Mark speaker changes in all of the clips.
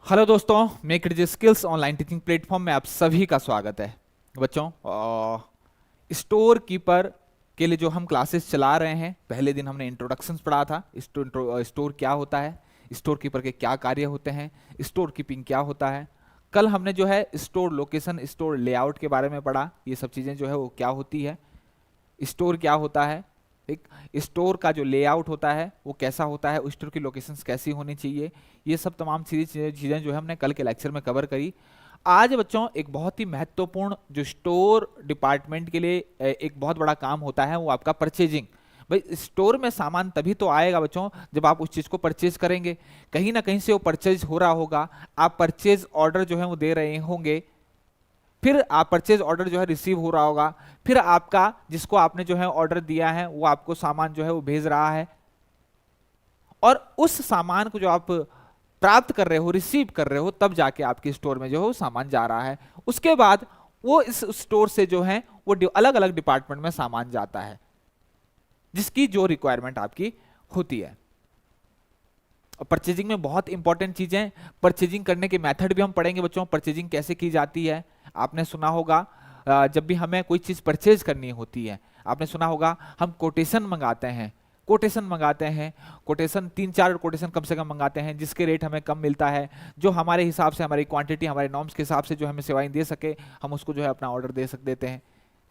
Speaker 1: Hello दोस्तों, make it skills online teaching platform में आप सभी का स्वागत है। बच्चों, स्टोर कीपर के लिए जो हम क्लासेस चला रहे हैं, पहले दिन हमने इंट्रोडक्शन पढ़ा था। स्टोर क्या होता है, स्टोर कीपर के क्या कार्य होते हैं, स्टोर कीपिंग क्या होता है। कल हमने जो है स्टोर लोकेशन, स्टोर लेआउट के बारे में पढ़ा। ये सब चीज़ें जो है वो क्या होती है, स्टोर क्या होता है, एक स्टोर का जो लेआउट होता है वो कैसा होता है, स्टोर की लोकेशंस कैसी होनी चाहिए। ये सब तमाम चीज़ें जो है हमने कल के लेक्चर में कवर करी। आज बच्चों एक बहुत ही महत्वपूर्ण जो स्टोर डिपार्टमेंट के लिए एक बहुत बड़ा काम होता है वो आपका परचेजिंग। भाई स्टोर में सामान तभी तो आएगा बच्चों जब आप उस चीज़ को परचेज करेंगे। कहीं ना कहीं से वो परचेज हो रहा होगा, आप परचेज ऑर्डर जो है वो दे रहे होंगे, फिर आप परचेज ऑर्डर जो है रिसीव हो रहा होगा, फिर आपका जिसको आपने जो है ऑर्डर दिया है वो आपको सामान जो है वो भेज रहा है, और उस सामान को जो आप प्राप्त कर रहे हो, रिसीव कर रहे हो, तब जाके आपके स्टोर में जो है वो सामान जा रहा है। उसके बाद वो इस स्टोर से जो है वो अलग अलग डिपार्टमेंट में सामान जाता है जिसकी जो रिक्वायरमेंट आपकी होती है। परचेजिंग में बहुत इंपॉर्टेंट चीजें, परचेजिंग करने के मेथड भी हम पढ़ेंगे बच्चों। परचेजिंग कैसे की जाती है, आपने सुना होगा जब भी हमें कोई चीज परचेज करनी होती है, आपने सुना होगा हम कोटेशन मंगाते हैं। कोटेशन 3-4 कोटेशन कम से कम मंगाते हैं जिसके रेट हमें कम मिलता है, जो हमारे हिसाब से, हमारी क्वांटिटी, हमारे नॉर्म्स के हिसाब से जो हमें सेवाएं दे सके, हम उसको जो है अपना ऑर्डर दे देते हैं।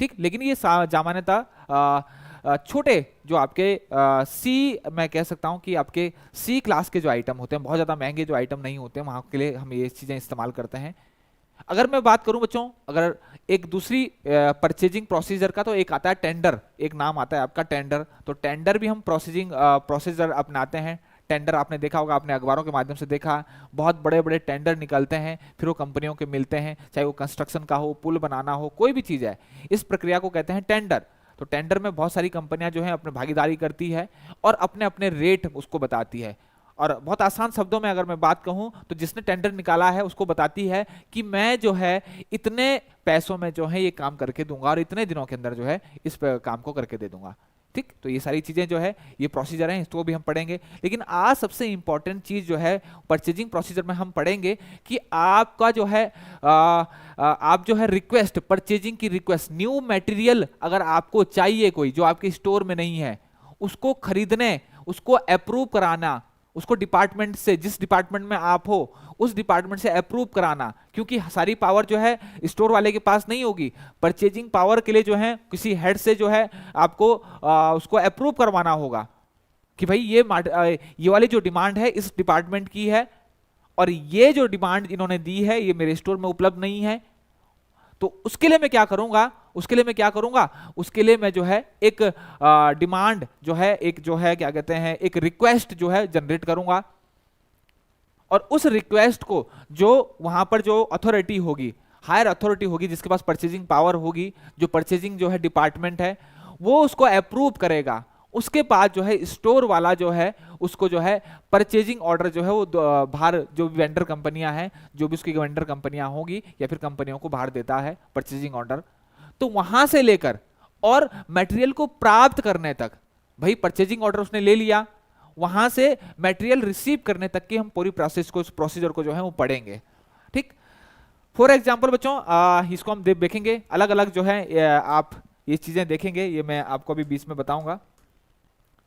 Speaker 1: ठीक, लेकिन ये सामान्यतः छोटे जो आपके सी, मैं कह सकता हूं कि आपके सी क्लास के जो आइटम होते हैं, बहुत ज़्यादा महंगे जो आइटम नहीं होते हैं, वहाँ के लिए हम ये चीज़ें इस्तेमाल करते हैं। अगर मैं बात करूं बच्चों, अगर एक दूसरी परचेजिंग प्रोसीजर का, तो एक आता है टेंडर, एक नाम आता है आपका टेंडर। तो टेंडर भी हम प्रोसीजर अपनाते हैं। टेंडर आपने देखा होगा, आपने अखबारों के माध्यम से देखा, बहुत बड़े बड़े टेंडर निकलते हैं, फिर वो कंपनियों के मिलते हैं, चाहे वो कंस्ट्रक्शन का हो, पुल बनाना हो, कोई भी चीज़ है, इस प्रक्रिया को कहते हैं टेंडर। तो टेंडर में बहुत सारी कंपनियां जो है अपने भागीदारी करती है और अपने अपने रेट उसको बताती है। और बहुत आसान शब्दों में अगर मैं बात कहूं तो जिसने टेंडर निकाला है उसको बताती है कि मैं जो है इतने पैसों में जो है ये काम करके दूंगा और इतने दिनों के अंदर जो है इस काम को करके दे दूंगा। ठीक, तो ये सारी चीजें जो है ये प्रोसीजर हैं, इसको भी हम पढ़ेंगे। लेकिन आज सबसे इंपॉर्टेंट चीज जो है परचेजिंग प्रोसीजर में हम पढ़ेंगे कि आपका जो है आप जो है रिक्वेस्ट, परचेजिंग की रिक्वेस्ट, न्यू मटेरियल अगर आपको चाहिए कोई जो आपके स्टोर में नहीं है, उसको खरीदने, उसको अप्रूव कराना, उसको डिपार्टमेंट से, जिस डिपार्टमेंट में आप हो उस डिपार्टमेंट से अप्रूव कराना, क्योंकि सारी पावर जो है स्टोर वाले के पास नहीं होगी। परचेजिंग पावर के लिए जो है किसी हेड से जो है आपको उसको अप्रूव करवाना होगा कि भाई ये वाली जो डिमांड है इस डिपार्टमेंट की है और ये जो डिमांड इन्होंने दी है ये मेरे स्टोर में उपलब्ध नहीं है। तो उसके लिए मैं क्या करूंगा, उसके लिए मैं जो है एक डिमांड जो है, एक जो है क्या कहते हैं, एक रिक्वेस्ट जो है जनरेट करूंगा, और उस रिक्वेस्ट को जो वहां पर जो अथॉरिटी होगी, हायर अथॉरिटी होगी, जिसके पास परचेजिंग पावर होगी, जो परचेजिंग जो है डिपार्टमेंट है, वो उसको अप्रूव करेगा। उसके बाद जो है स्टोर वाला जो है उसको जो है परचेजिंग ऑर्डर जो है वो बाहर, जो वेंडर कंपनियां हैं, जो भी उसकी वेंडर कंपनियां होंगी या फिर कंपनियों को बाहर देता है परचेजिंग ऑर्डर। तो वहां से लेकर और मटेरियल को प्राप्त करने तक, भाई परचेजिंग ऑर्डर उसने ले लिया, वहां से मटेरियल रिसीव करने तक की हम पूरी प्रोसेस को, प्रोसीजर को जो है वो पढ़ेंगे। ठीक, फॉर एग्जाम्पल बच्चों इसको हम देखेंगे, अलग अलग जो है आप ये चीजें देखेंगे, ये मैं आपको अभी बीच में बताऊंगा।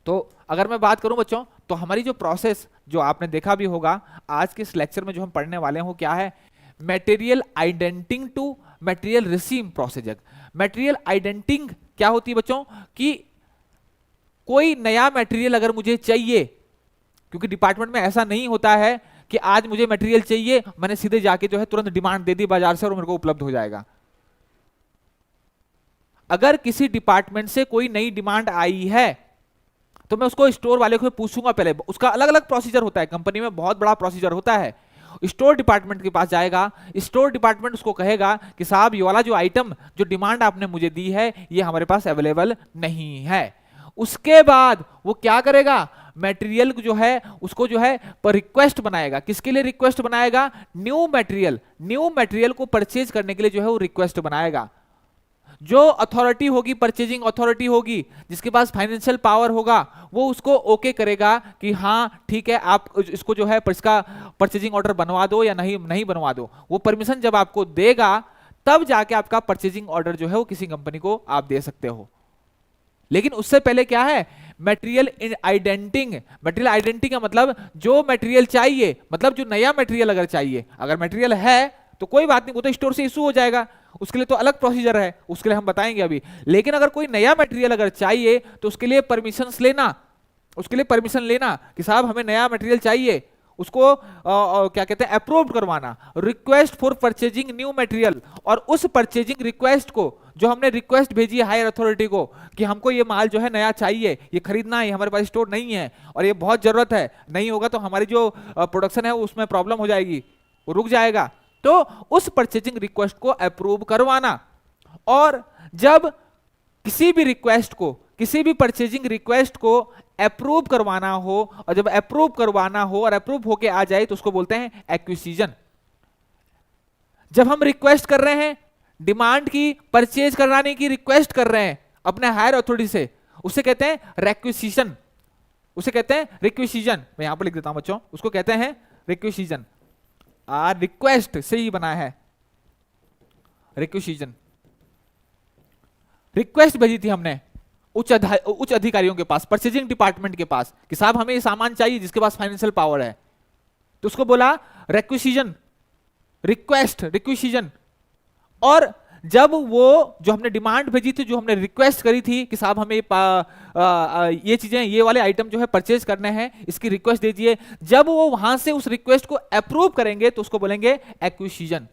Speaker 1: तो अगर मैं बात करूं बच्चों, तो हमारी जो प्रोसेस जो आपने देखा भी होगा, आज के इस लेक्चर में जो हम पढ़ने वाले हैं वो क्या है, material indenting to material receive procedure. Material indenting क्या होती है बच्चों, कि कोई नया मटेरियल अगर मुझे चाहिए, क्योंकि डिपार्टमेंट में ऐसा नहीं होता है कि आज मुझे मटेरियल चाहिए, मैंने सीधे जाके जो है तुरंत डिमांड दे दी बाजार से और मेरे को उपलब्ध हो जाएगा। अगर किसी डिपार्टमेंट से कोई नई डिमांड आई है तो मैं उसको स्टोर वाले को पूछूंगा, पहले उसका अलग अलग प्रोसीजर होता है, कंपनी में बहुत बड़ा प्रोसीजर होता है। स्टोर डिपार्टमेंट के पास जाएगा, स्टोर डिपार्टमेंट उसको कहेगा कि साहब ये वाला जो आइटम, जो डिमांड आपने मुझे दी है, ये हमारे पास अवेलेबल नहीं है। उसके बाद वो क्या करेगा, मटेरियल जो है उसको जो है पर रिक्वेस्ट बनाएगा। किसके लिए रिक्वेस्ट बनाएगा, न्यू मटेरियल को परचेज करने के लिए जो है वो रिक्वेस्ट बनाएगा। जो अथॉरिटी होगी, परचेजिंग अथॉरिटी होगी, जिसके पास फाइनेंशियल पावर होगा, वो उसको ओके करेगा कि हाँ ठीक है, आप इसको जो है इसका परचेजिंग ऑर्डर बनवा दो या नहीं नहीं बनवा दो। वो परमिशन जब आपको देगा तब जाके आपका परचेजिंग ऑर्डर जो है वो किसी कंपनी को आप दे सकते हो। लेकिन उससे पहले क्या है, मटेरियल आइडेंटिंग। मटेरियल आइडेंटिटी का मतलब जो मटेरियल चाहिए, मतलब जो नया मटेरियल अगर चाहिए, अगर मटेरियल है तो कोई बात नहीं, वो तो स्टोर से इशू हो जाएगा, उसके लिए तो अलग प्रोसीजर है, उसके लिए हम बताएंगे अभी। लेकिन अगर कोई नया मटेरियल अगर चाहिए तो उसके लिए परमिशंस लेना, उसके लिए परमिशन लेना कि साहब हमें नया मटेरियल चाहिए, उसको क्या कहते हैं, अप्रूव करवाना, request for purchasing new material. और उस परचेजिंग रिक्वेस्ट को, जो हमने रिक्वेस्ट भेजी है हायर अथॉरिटी को कि हमको ये माल जो है नया चाहिए, ये खरीदना है, हमारे पास स्टोर नहीं है और ये बहुत जरूरत है, नहीं होगा तो हमारी जो प्रोडक्शन है उसमें प्रॉब्लम हो जाएगी, वो रुक जाएगा, तो उस परचेजिंग रिक्वेस्ट को अप्रूव करवाना। और जब किसी भी रिक्वेस्ट को, किसी भी परचेजिंग रिक्वेस्ट को अप्रूव करवाना हो, और जब अप्रूव करवाना हो और अप्रूव होके आ जाए तो उसको बोलते हैं एक्विजिशन। जब हम रिक्वेस्ट कर रहे हैं, डिमांड की, परचेज कराने की रिक्वेस्ट कर रहे हैं अपने हायर अथॉरिटी से, उसे कहते हैं रिक्विजिशन, उसे कहते हैं रिक्विजिशन। मैं यहां पर लिख देता हूं बच्चों, उसको कहते हैं रिक्विजिशन। रिक्वेस्ट से ही बना है रिक्विजिशन। रिक्वेस्ट भेजी थी हमने उच्च अधिकारियों के पास, परचेजिंग डिपार्टमेंट के पास, कि साहब हमें ये सामान चाहिए, जिसके पास फाइनेंशियल पावर है, तो उसको बोला रिक्विजिशन, रिक्वेस्ट, रिक्विजिशन। और जब वो जो हमने डिमांड भेजी थी, जो हमने रिक्वेस्ट करी थी कि साहब हमें ये चीजें, ये वाले आइटम जो है परचेज करने हैं, इसकी रिक्वेस्ट दीजिए, जब वो वहां से उस रिक्वेस्ट को अप्रूव करेंगे तो उसको बोलेंगे एक्विजिशन।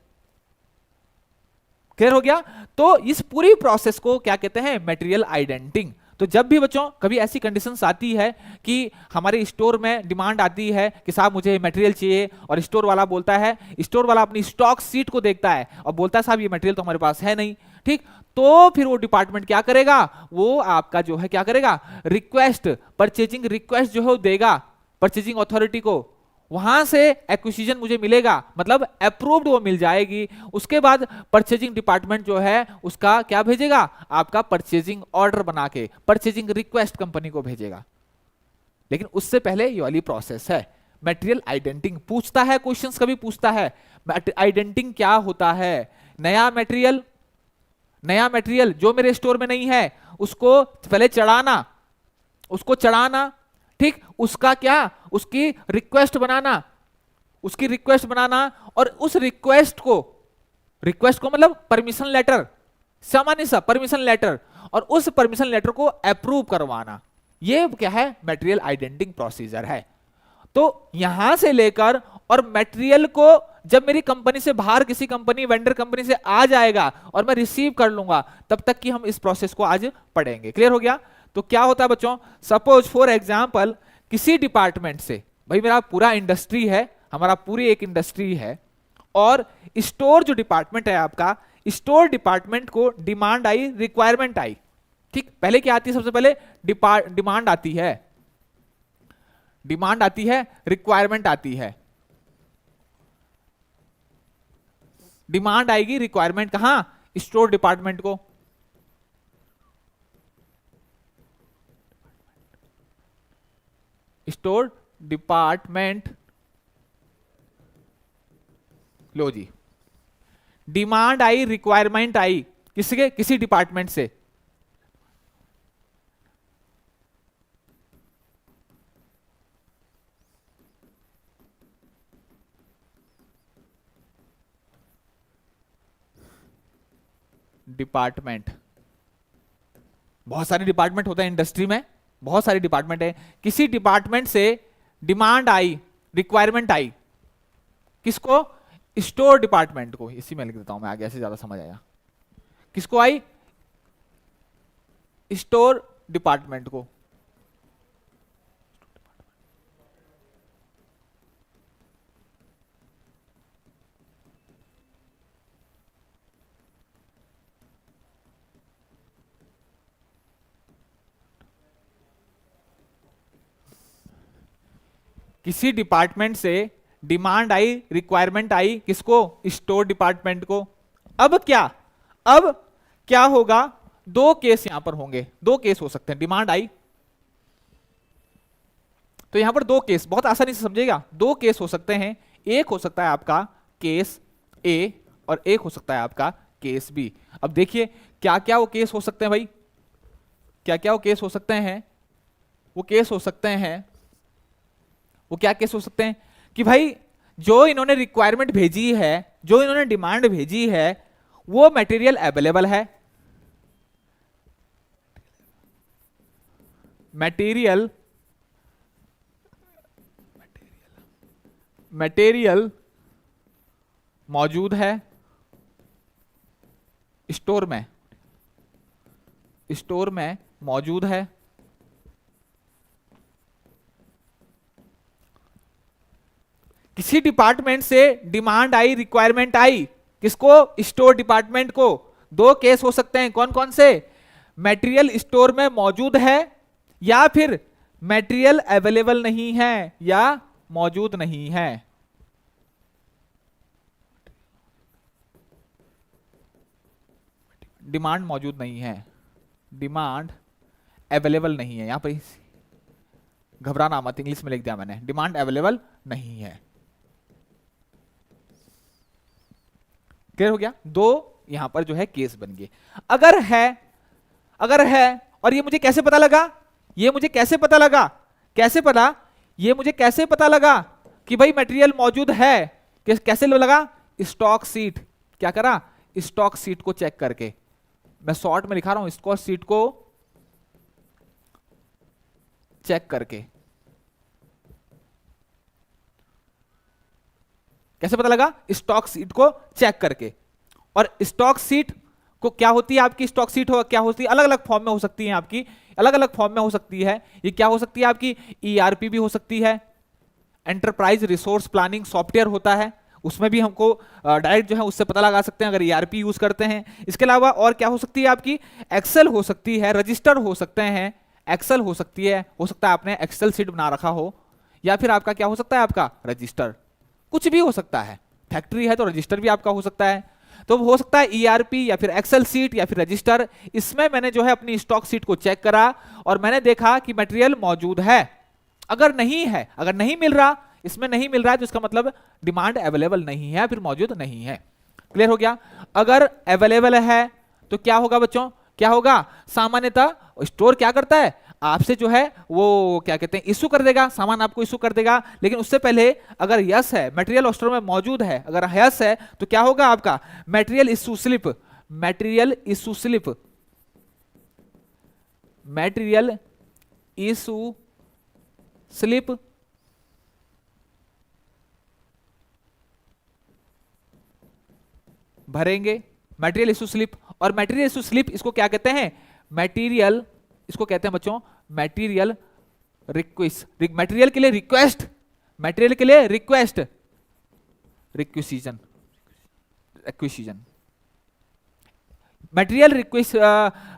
Speaker 1: क्लियर हो गया? तो इस पूरी प्रोसेस को क्या कहते हैं, मटेरियल आइडेंटिंग। तो जब भी बच्चों कभी ऐसी कंडीशंस आती है कि हमारे स्टोर में डिमांड आती है कि साहब मुझे मटेरियल चाहिए, और स्टोर वाला बोलता है, स्टोर वाला अपनी स्टॉक सीट को देखता है और बोलता है साहब ये मटेरियल तो हमारे पास है नहीं, ठीक, तो फिर वो डिपार्टमेंट क्या करेगा, वो आपका जो है क्या करेगा, रिक्वेस्ट, परचेजिंग रिक्वेस्ट जो है वो देगा परचेजिंग अथॉरिटी को, वहां से एक्विजिशन मुझे मिलेगा, मतलब अप्रूव्ड वो मिल जाएगी। उसके बाद परचेजिंग डिपार्टमेंट जो है उसका क्या भेजेगा, आपका परचेजिंग ऑर्डर बना के परचेजिंग रिक्वेस्ट कंपनी को भेजेगा। लेकिन उससे पहले ये वाली प्रोसेस है मटेरियल आइडेंटिंग। पूछता है क्वेश्चंस, कभी पूछता है आइडेंटिंग क्या होता है, नया मटेरियल, नया मटेरियल जो मेरे स्टोर में नहीं है उसको पहले चढ़ाना, उसको चढ़ाना, ठीक, उसका क्या, उसकी रिक्वेस्ट बनाना, उसकी रिक्वेस्ट बनाना, और उस रिक्वेस्ट को मतलब परमिशन लेटर, सामान्य सा परमिशन लेटर, और उस परमिशन लेटर को अप्रूव करवाना, ये क्या है, मटेरियल आइडेंटिटी प्रोसीजर है। तो यहां से लेकर और मटेरियल को जब मेरी कंपनी से बाहर किसी कंपनी, वेंडर कंपनी से आ जाएगा और मैं रिसीव कर लूंगा, तब तक की हम इस प्रोसेस को आज पढ़ेंगे। क्लियर हो गया? तो क्या होता है बच्चों, सपोज फॉर एग्जांपल किसी डिपार्टमेंट से, भाई मेरा पूरा इंडस्ट्री है, हमारा पूरी एक इंडस्ट्री है, और स्टोर जो डिपार्टमेंट है आपका, स्टोर डिपार्टमेंट को डिमांड आई, रिक्वायरमेंट आई, ठीक, पहले क्या आती है, सबसे पहले डिमांड आती है, डिमांड आती है, रिक्वायरमेंट आती है। डिमांड आएगी, रिक्वायरमेंट कहां, स्टोर डिपार्टमेंट को, स्टोर डिपार्टमेंट, लो जी, डिमांड आई, रिक्वायरमेंट आई, किसके, किसी डिपार्टमेंट से, डिपार्टमेंट, बहुत सारे डिपार्टमेंट होते हैं इंडस्ट्री में, बहुत सारे डिपार्टमेंट है, किसी डिपार्टमेंट से डिमांड आई, रिक्वायरमेंट आई, किसको, स्टोर डिपार्टमेंट को, इसी में लिख देता हूं मैं आगे, ऐसे ज्यादा समझ आया, किसको आई, स्टोर डिपार्टमेंट को, किसी डिपार्टमेंट से डिमांड आई, रिक्वायरमेंट आई, किसको, स्टोर डिपार्टमेंट को। अब क्या, अब क्या होगा, दो केस यहां पर होंगे, दो केस हो सकते हैं। डिमांड आई तो यहां पर दो केस, बहुत आसानी से समझेगा, दो केस हो सकते हैं। एक हो सकता है आपका केस ए और एक हो सकता है आपका केस बी। अब देखिए क्या क्या वो केस हो सकते हैं भाई, क्या क्या वो केस हो सकते हैं। वो केस हो सकते हैं, वो क्या केस हो सकते हैं कि भाई जो इन्होंने रिक्वायरमेंट भेजी है, जो इन्होंने डिमांड भेजी है, वो मटेरियल अवेलेबल है, मटेरियल मटेरियल मौजूद है स्टोर में, स्टोर में मौजूद है। किसी डिपार्टमेंट से डिमांड आई, रिक्वायरमेंट आई, किसको, स्टोर डिपार्टमेंट को। दो केस हो सकते हैं, कौन कौन से, मटेरियल स्टोर में मौजूद है या फिर मटेरियल अवेलेबल नहीं है या मौजूद नहीं है। डिमांड मौजूद नहीं है, डिमांड अवेलेबल नहीं है, यहां पर घबराना मत, इंग्लिश में लिख दिया मैंने, डिमांड अवेलेबल नहीं है। क्लियर हो गया, दो यहां पर जो है केस बन गए। अगर है, अगर है, और ये मुझे कैसे पता लगा, ये मुझे कैसे पता लगा, कैसे पता, ये मुझे कैसे पता लगा कि भाई मटेरियल मौजूद है, कैसे लगा, स्टॉक सीट, क्या करा, स्टॉक सीट को चेक करके, मैं शॉर्ट में लिखा रहा हूं, स्टॉक सीट को चेक करके। कैसे पता लगा, स्टॉक सीट को चेक करके। और स्टॉक सीट को क्या होती है आपकी, स्टॉक सीट हो क्या होती है, अलग अलग फॉर्म में हो सकती है आपकी, अलग अलग फॉर्म में हो सकती है। ये क्या हो सकती है आपकी, ईआरपी भी हो सकती है, एंटरप्राइज रिसोर्स प्लानिंग सॉफ्टवेयर होता है, उसमें भी हमको डायरेक्ट जो है उससे पता लगा सकते हैं अगर ईआरपी यूज करते हैं। इसके अलावा और क्या हो सकती है आपकी, एक्सेल हो सकती है, रजिस्टर हो सकते हैं, एक्सेल हो सकती है, हो सकता है आपने एक्सेल सीट बना रखा हो, या फिर आपका क्या हो सकता है, आपका रजिस्टर, कुछ भी हो सकता है। फैक्ट्री है तो रजिस्टर भी आपका हो सकता है, तो हो सकता है ईआरपी या फिर एक्सेल सीट या फिर रजिस्टर। इसमें मैंने जो है अपनी स्टॉक सीट को चेक करा और मैंने देखा कि मटेरियल मौजूद है। अगर नहीं है, अगर नहीं मिल रहा, इसमें नहीं मिल रहा है, तो इसका मतलब डिमांड अवेलेबल नहीं है, फिर मौजूद नहीं है। क्लियर हो गया। अगर अवेलेबल है तो क्या होगा बच्चों, क्या होगा, सामान्यतः स्टोर क्या करता है, आपसे जो है वो क्या कहते हैं, इशू कर देगा, सामान आपको इशू कर देगा। लेकिन उससे पहले अगर यस है, मटेरियल स्टोर में मौजूद है, अगर यस है तो क्या होगा आपका, material issue slip, material issue slip, material issue slip भरेंगे, मटेरियल इशू स्लिप। और मटेरियल इशू स्लिप इसको क्या कहते हैं, मटेरियल, इसको कहते हैं बच्चों मटेरियल रिक्वेस्ट, मटेरियल के लिए रिक्वेस्ट, मटेरियल के लिए request, requisition, requisition, material request,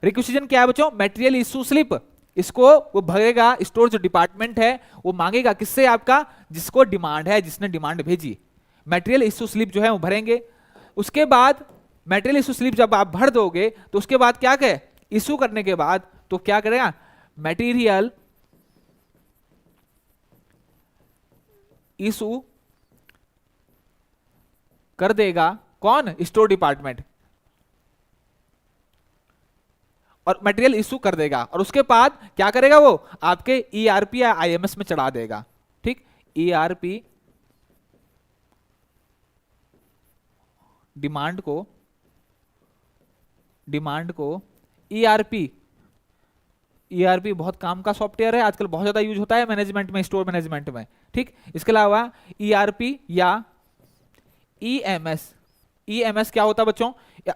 Speaker 1: requisition क्या है बच्चों, मटेरियल इशू स्लिप। इसको वो भरेगा, स्टोर जो डिपार्टमेंट है वो मांगेगा किससे, आपका जिसको डिमांड है, जिसने डिमांड भेजी, मटेरियल इशू स्लिप जो है वो भरेंगे। उसके बाद मटेरियल इशू स्लिप जब आप भर दोगे तो उसके बाद क्या कहे, इशू करने के बाद तो क्या करेगा, मटेरियल इशू कर देगा, कौन, स्टोर डिपार्टमेंट, और मटेरियल इशू कर देगा। और उसके बाद क्या करेगा, वो आपके ईआरपी या आईएमएस में चढ़ा देगा। ठीक, ईआरपी डिमांड को, डिमांड को ईआरपी, ईआरपी बहुत काम का सॉफ्टवेयर है, आजकल बहुत ज्यादा यूज होता है मैनेजमेंट में, स्टोर मैनेजमेंट में। ठीक, इसके अलावा ईआरपी या ईएमएस, ईएमएस क्या होता है बच्चों,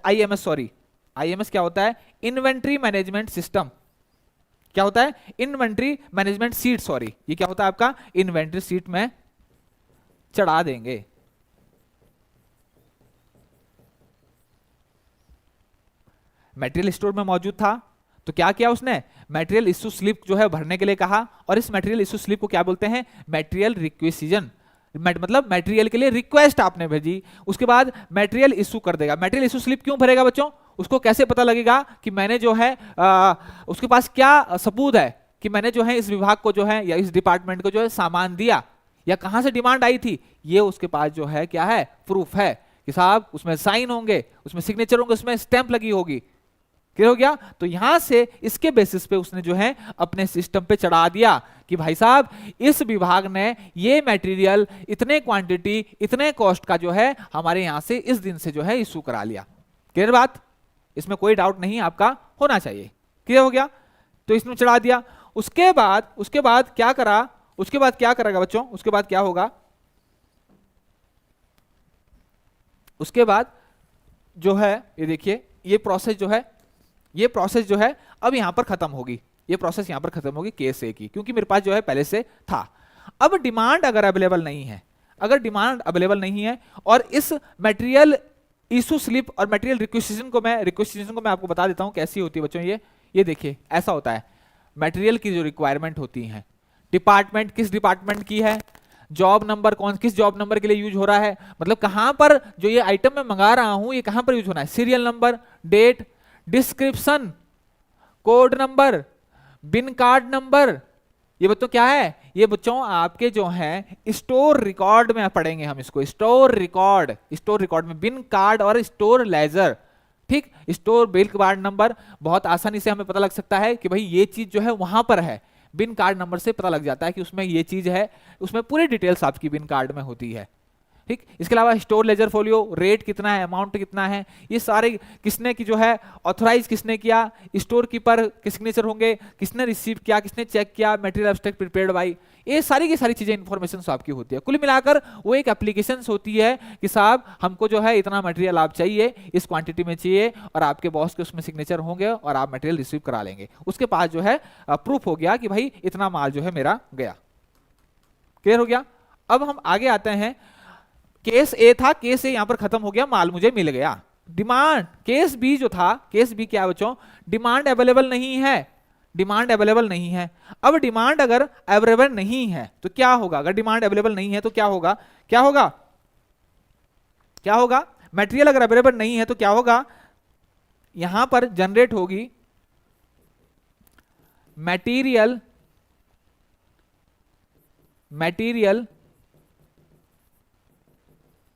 Speaker 1: आईएमएस सॉरी, आईएमएस क्या होता है, इन्वेंट्री मैनेजमेंट सिस्टम, क्या होता है, इन्वेंट्री मैनेजमेंट सीट, सॉरी ये क्या होता है आपका, इन्वेंट्री सीट में चढ़ा देंगे। मटेरियल स्टोर में मौजूद था तो क्या किया उसने, मटेरियल इशू स्लिप जो है भरने के लिए कहा, और इस मटेरियल इशू स्लिप को क्या बोलते हैं, मटेरियल रिक्वेजिशन, मतलब मटेरियल के लिए रिक्वेस्ट आपने भेजी, उसके बाद मटेरियल इशू कर देगा। मटेरियल इशू स्लिप क्यों भरेगा बच्चों, उसको कैसे पता लगेगा कि मैंने जो है उसके पास क्या सबूत है कि मैंने जो है इस विभाग को जो है या इस डिपार्टमेंट को जो है सामान दिया, या कहां से डिमांड आई थी, ये उसके पास जो है क्या है, प्रूफ है कि साहब उसमें साइन होंगे, उसमें सिग्नेचर होंगे, उसमें स्टैंप लगी होगी। क्लियर हो गया? तो यहां से इसके बेसिस पे उसने जो है अपने सिस्टम पे चढ़ा दिया कि भाई साहब इस विभाग ने ये मटेरियल इतने क्वांटिटी इतने कॉस्ट का जो है हमारे यहां से इस दिन से जो है इशू करा लिया। क्लियर बात? इसमें कोई डाउट नहीं आपका होना चाहिए। क्लियर हो गया? तो इसमें चढ़ा दिया। उसके बाद क्या करा, उसके बाद क्या करेगा बच्चों, उसके बाद क्या होगा, उसके बाद जो है ये देखिए ये प्रोसेस जो है अब यहां पर खत्म होगी, ये प्रोसेस यहां पर खत्म होगी केस ए की, क्योंकि मेरे पास जो है पहले से था। अब डिमांड अगर अवेलेबल नहीं है, अगर डिमांड अवेलेबल नहीं है और इस मटेरियल इशू स्लिप और मटेरियल रिक्वेजिशन को मैं आपको बता देता हूं कैसी होती है बच्चों। ये देखिए ऐसा होता है, मटेरियल की जो रिक्वायरमेंट होती है, डिपार्टमेंट किस डिपार्टमेंट की है, जॉब नंबर किस जॉब नंबर के लिए यूज हो रहा है, मतलब कहां पर जो ये आइटम मैं मंगा रहा हूं ये कहां पर यूज होना है, serial number, date, description, code number, bin card number, ये बच्चों क्या है, ये बच्चों आपके जो है स्टोर रिकॉर्ड में पढ़ेंगे हम इसको, स्टोर रिकॉर्ड में बिन कार्ड और स्टोर लेजर। ठीक, स्टोर बिल कार्ड नंबर बहुत आसानी से हमें पता लग सकता है कि भाई ये चीज जो है वहां पर है, बिन कार्ड नंबर से पता लग जाता है कि उसमें ये चीज है, उसमें पूरी डिटेल्स आपकी बिन कार्ड में होती है। ठीक, इसके अलावा स्टोर लेजर फोलियो, रेट कितना है, अमाउंट कितना है, ये सारे किसने की जो है ऑथराइज किसने किया, स्टोर कीपर के सिग्नेचर होंगे, किसने रिसीव किया, किसने चेक किया, मटेरियल एब्स्ट्रैक्ट प्रिपेयर्ड बाय, ये सारी की सारी चीजें इंफॉर्मेशन आपकी होती है। कुल मिलाकर वो एक एप्लीकेशन होती है कि साहब हमको जो है इतना मटेरियल आप चाहिए, इस क्वांटिटी में चाहिए, और आपके बॉस के उसमें सिग्नेचर होंगे और आप मटेरियल रिसीव करा लेंगे। उसके पास जो है प्रूफ हो गया कि भाई इतना माल जो है मेरा गया। क्लियर हो गया? अब हम आगे आते हैं, केस ए था, केस ए यहां पर खत्म हो गया, माल मुझे मिल गया। डिमांड केस बी जो था, केस बी क्या बच्चों, डिमांड अवेलेबल नहीं है, डिमांड अवेलेबल नहीं है। अब डिमांड अगर अवेलेबल नहीं है तो क्या होगा, अगर डिमांड अवेलेबल नहीं है तो क्या होगा, क्या होगा, क्या होगा, मटेरियल अगर अवेलेबल नहीं है तो क्या होगा, यहां पर जनरेट होगी material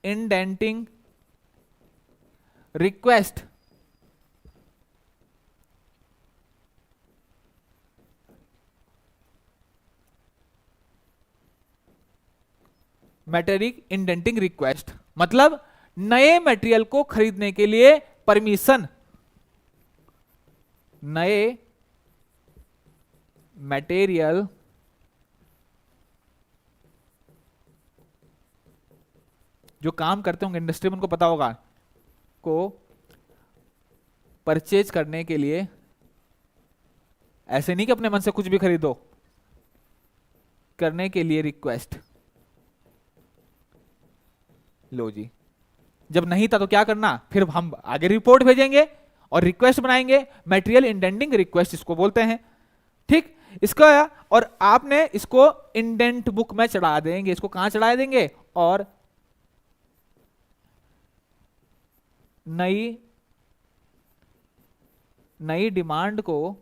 Speaker 1: indenting request. Material indenting request मतलब नए मटेरियल को खरीदने के लिए परमिशन, नए मटेरियल जो काम करते होंगे इंडस्ट्री में उनको पता होगा, को परचेज करने के लिए, ऐसे नहीं कि अपने मन से कुछ भी खरीदो, करने के लिए रिक्वेस्ट। लो जी, जब नहीं था तो क्या करना, फिर हम आगे रिपोर्ट भेजेंगे और रिक्वेस्ट बनाएंगे, मटेरियल इंडेंटिंग रिक्वेस्ट इसको बोलते हैं। ठीक, इसका और आपने इसको इंडेंट बुक में चढ़ा देंगे, इसको कहां चढ़ा देंगे, और नई डिमांड को,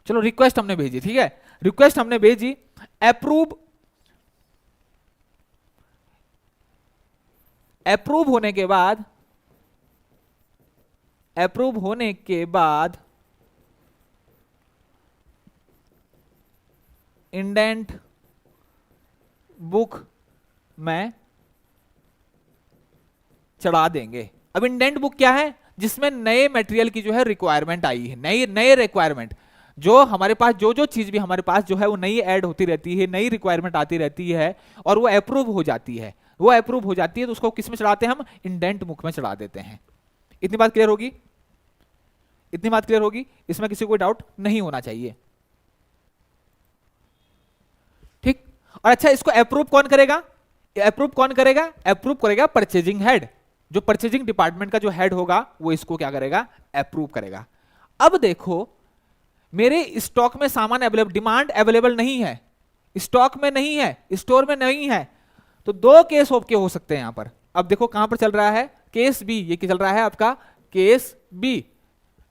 Speaker 1: चलो रिक्वेस्ट हमने भेजी, ठीक है, रिक्वेस्ट हमने भेजी, अप्रूव होने के बाद इंडेंट बुक में चढ़ा देंगे। अब इंडेंट बुक क्या है, जिसमें नए मटेरियल की जो है रिक्वायरमेंट आई है, नए रिक्वायरमेंट, जो हमारे पास जो चीज भी हमारे पास जो है वो नई ऐड होती रहती है, नई रिक्वायरमेंट आती रहती है और वो अप्रूव हो जाती है, तो उसको किस में चढ़ाते हैं हम, इंडेंट बुक में चढ़ा देते हैं। इतनी बात क्लियर होगी, इतनी बात क्लियर होगी, इसमें किसी को डाउट नहीं होना चाहिए। ठीक, और अच्छा इसको अप्रूव कौन करेगा, अप्रूव करेगा परचेजिंग हेड, जो परचेजिंग डिपार्टमेंट का जो हेड होगा वो इसको क्या करेगा, अप्रूव करेगा। अब देखो मेरे स्टॉक में सामान अवेलेबल, डिमांड अवेलेबल नहीं है, स्टॉक में नहीं है, स्टोर में नहीं है, तो दो केस के हो सकते हैं यहां पर, अब देखो कहां पर चल रहा है, केस बी, ये चल रहा है आपका केस बी।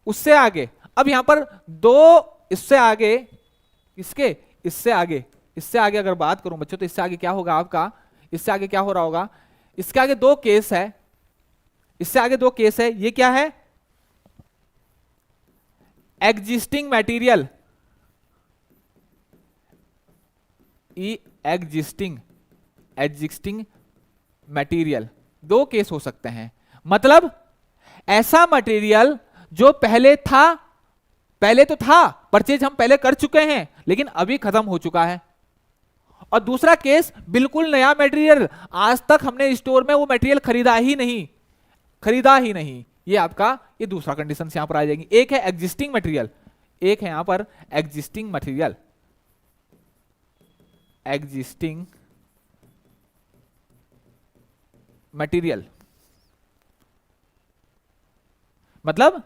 Speaker 1: उससे आगे, अब यहां पर दो, इससे आगे, इससे आगे अगर बात करूं बच्चों, तो इससे आगे क्या होगा आपका, इससे आगे क्या हो रहा होगा, इसके आगे दो केस है, इससे आगे दो केस है। ये क्या है, एग्जिस्टिंग मटेरियल, एग्जिस्टिंग मटेरियल, दो केस हो सकते हैं। मतलब ऐसा मटेरियल जो पहले तो था, परचेज हम पहले कर चुके हैं लेकिन अभी खत्म हो चुका है। और दूसरा केस बिल्कुल नया मटेरियल, आज तक हमने स्टोर में वो मटेरियल खरीदा ही नहीं। ये आपका, ये दूसरा कंडीशन यहां पर आ जाएगी। एक है एग्जिस्टिंग मटेरियल, एक है यहां पर एग्जिस्टिंग मटेरियल। मतलब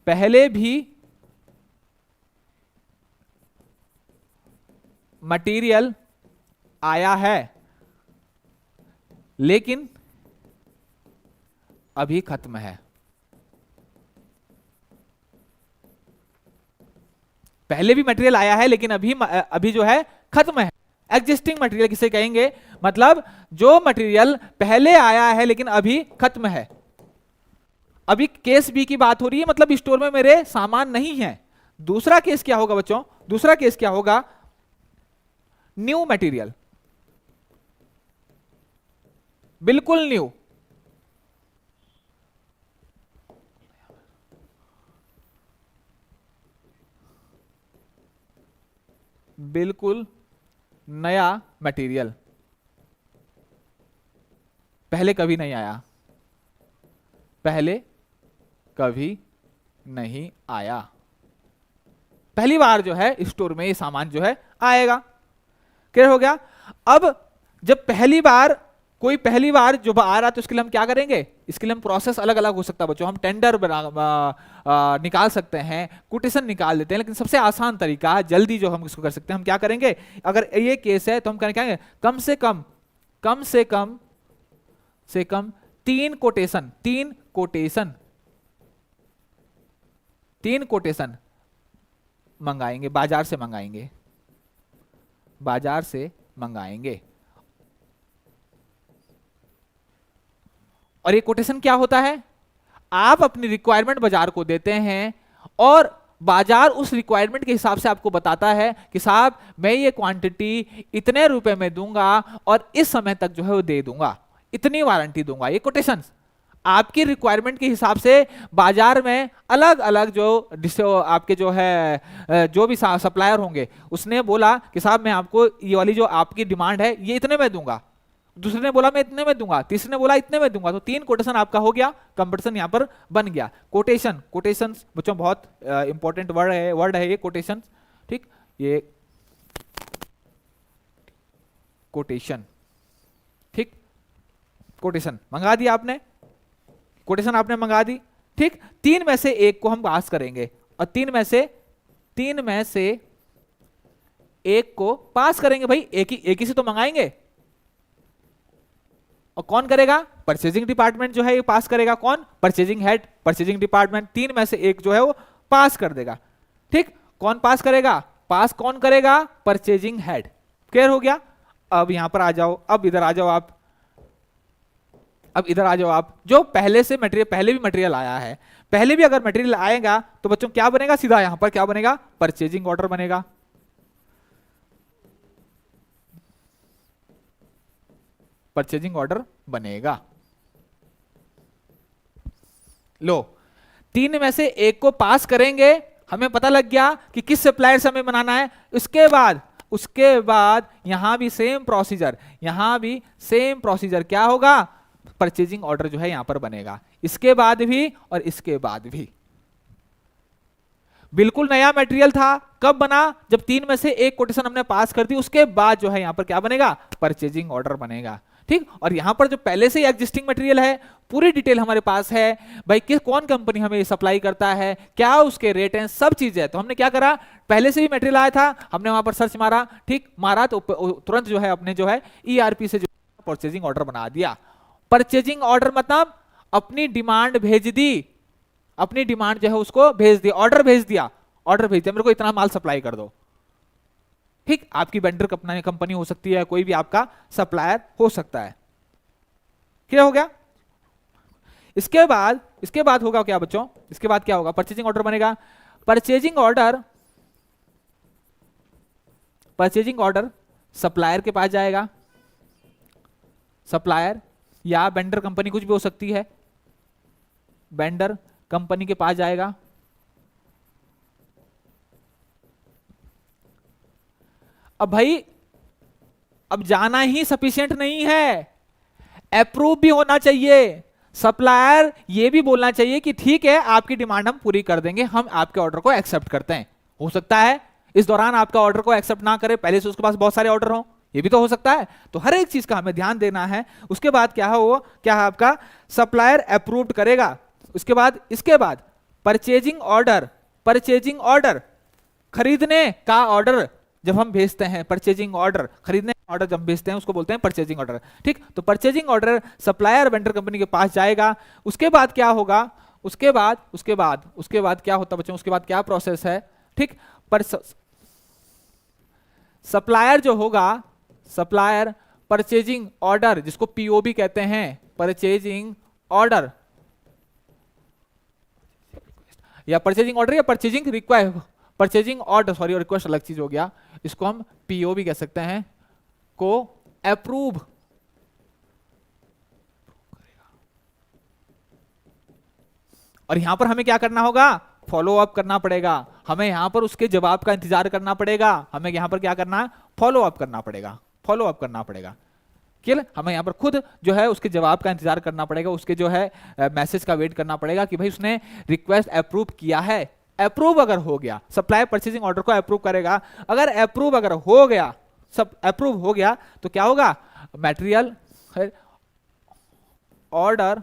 Speaker 1: पहले भी मटेरियल आया है लेकिन अभी खत्म है। पहले भी मटेरियल आया है लेकिन अभी जो है खत्म है। एग्जिस्टिंग मटेरियल किसे कहेंगे, मतलब जो मटेरियल पहले आया है लेकिन अभी खत्म है। अभी केस बी की बात हो रही है, मतलब स्टोर में मेरे सामान नहीं है। दूसरा केस क्या होगा बच्चों, दूसरा केस क्या होगा, न्यू मटेरियल, बिल्कुल न्यू। बिल्कुल नया मटेरियल, पहले कभी नहीं आया, पहले कभी नहीं आया, पहली बार जो है स्टोर में ये सामान जो है आएगा। क्लियर हो गया। अब जब कोई पहली बार जो आ रहा, तो इसके लिए हम क्या करेंगे, इसके लिए हम प्रोसेस अलग अलग हो सकता है बच्चों। हम टेंडर निकाल सकते हैं, कोटेशन निकाल देते हैं, लेकिन सबसे आसान तरीका है, जल्दी जो हम इसको कर सकते हैं, हम क्या करेंगे, अगर ये केस है तो हम करेंगे कम से कम तीन कोटेशन मंगाएंगे, बाजार से मंगाएंगे। और ये कोटेशन क्या होता है, आप अपनी रिक्वायरमेंट बाजार को देते हैं और बाजार उस रिक्वायरमेंट के हिसाब से आपको बताता है कि साहब मैं ये क्वांटिटी इतने रुपए में दूंगा और इस समय तक जो है वो दे दूंगा, इतनी वारंटी दूंगा। ये कोटेशन आपकी रिक्वायरमेंट के हिसाब से बाजार में अलग अलग जो आपके जो है जो भी सप्लायर होंगे, उसने बोला कि साहब मैं आपको ये वाली जो आपकी डिमांड है ये इतने में दूंगा, दूसरे ने बोला मैं इतने में दूंगा, तीसरे ने बोला इतने में दूंगा, तो तीन कोटेशन आपका हो गया, कंपटीशन यहां पर बन गया। कोटेशन बच्चों बहुत इंपॉर्टेंट वर्ड है ये कोटेशन, ठीक। ये कोटेशन, ठीक, कोटेशन मंगा दिया आपने, कोटेशन आपने मंगा दी, ठीक। तीन में से एक को हम पास करेंगे और तीन में से एक को पास करेंगे। भाई एक ही से तो मंगाएंगे, और कौन करेगा, परचेजिंग डिपार्टमेंट जो है ये पास करेगा। कौन, परचेजिंग हेड, परचेजिंग डिपार्टमेंट। तीन में से एक जो है वो पास कर देगा, ठीक। कौन पास करेगा, पास कौन करेगा, परचेजिंग हेड। क्लियर हो गया। अब यहां पर आ जाओ, अब इधर आ जाओ आप, जो पहले भी मटेरियल आया है, पहले भी अगर मटेरियल आएगा तो बच्चों क्या बनेगा, सीधा यहां पर क्या बनेगा, परचेजिंग ऑर्डर बनेगा। परचेजिंग ऑर्डर बनेगा। लो, तीन में से एक को पास करेंगे, हमें पता लग गया कि किस सप्लायर से हमें बनाना है। उसके बाद यहां भी सेम प्रोसीजर क्या होगा, परचेजिंग ऑर्डर जो है यहां पर बनेगा। इसके बाद भी और इसके बाद भी बिल्कुल नया मटेरियल था। कब बना, जब तीन में से एक कोटेशन हमने पास कर दी, उसके बाद जो है यहां पर क्या बनेगा, परचेजिंग ऑर्डर बनेगा, ठीक। और यहां पर जो पहले से ही एग्जिस्टिंग मटेरियल है, पूरी डिटेल हमारे पास है भाई, कौन कंपनी हमें सप्लाई करता है, क्या उसके रेट हैं, सब चीज है। तो हमने क्या करा, पहले से ही मटेरियल आया था, हमने वहां पर सर्च मारा, ठीक, मारा तो तुरंत जो है अपने जो है ERP से जो परचेजिंग ऑर्डर बना दिया। परचेजिंग ऑर्डर मतलब अपनी डिमांड भेज दी, अपनी डिमांड जो है उसको भेज दिया, ऑर्डर भेज दिया, ऑर्डर भेज दिया मेरे को इतना माल सप्लाई कर दो। ठीक, आपकी वेंडर कंपनी हो सकती है, कोई भी आपका सप्लायर हो सकता है। क्लियर हो गया? इसके बाद होगा क्या बच्चों, इसके बाद क्या होगा, परचेजिंग ऑर्डर बनेगा। परचेजिंग ऑर्डर सप्लायर के पास जाएगा, सप्लायर या वेंडर कंपनी कुछ भी हो सकती है, वेंडर कंपनी के पास जाएगा। अब भाई अब जाना ही सफिशिएंट नहीं है, अप्रूव भी होना चाहिए। सप्लायर ये भी बोलना चाहिए कि ठीक है आपकी डिमांड हम पूरी कर देंगे, हम आपके ऑर्डर को एक्सेप्ट करते हैं। हो सकता है इस दौरान आपका ऑर्डर को एक्सेप्ट ना करे, पहले से उसके पास बहुत सारे ऑर्डर हों, ये भी तो हो सकता है। तो हर एक चीज का हमें ध्यान देना है। उसके बाद क्या है, वो क्या है आपका सप्लायर अप्रूव्ड करेगा। इसके बाद परचेजिंग ऑर्डर खरीदने का ऑर्डर जब हम भेजते हैं, परचेजिंग ऑर्डर खरीदने का ऑर्डर जब भेजते हैं उसको बोलते हैं परचेजिंग ऑर्डर। ठीक, तो purchasing order supplier vendor company के पास जाएगा। उसके बाद क्या होगा, उसके बाद क्या होता है बच्चों, उसके बाद क्या प्रोसेस है। ठीक, पर सप्लायर जो होगा, सप्लायर परचेजिंग ऑर्डर जिसको पीओबी कहते हैं, परचेजिंग ऑर्डर या परचेजिंग ऑर्डर या purchasing required, purchasing order sorry, request अलग चीज हो गया, इसको हम पीओ भी कह सकते हैं, को अप्रूव और यहां पर हमें क्या करना होगा, फॉलो अप करना पड़ेगा। हमें यहां पर उसके जवाब का इंतजार करना पड़ेगा। हमें यहां पर क्या करना है, फॉलो अप करना पड़ेगा, फॉलो अप करना पड़ेगा। क्लियर, हमें यहां पर खुद जो है उसके जवाब का इंतजार करना पड़ेगा, उसके जो है मैसेज का वेट करना पड़ेगा कि भाई उसने रिक्वेस्ट अप्रूव किया है। अप्रूव अगर हो गया, सप्लाई परचेजिंग ऑर्डर को अप्रूव करेगा। अगर अप्रूव अगर हो गया, सब अप्रूव हो गया तो क्या होगा, मटेरियल ऑर्डर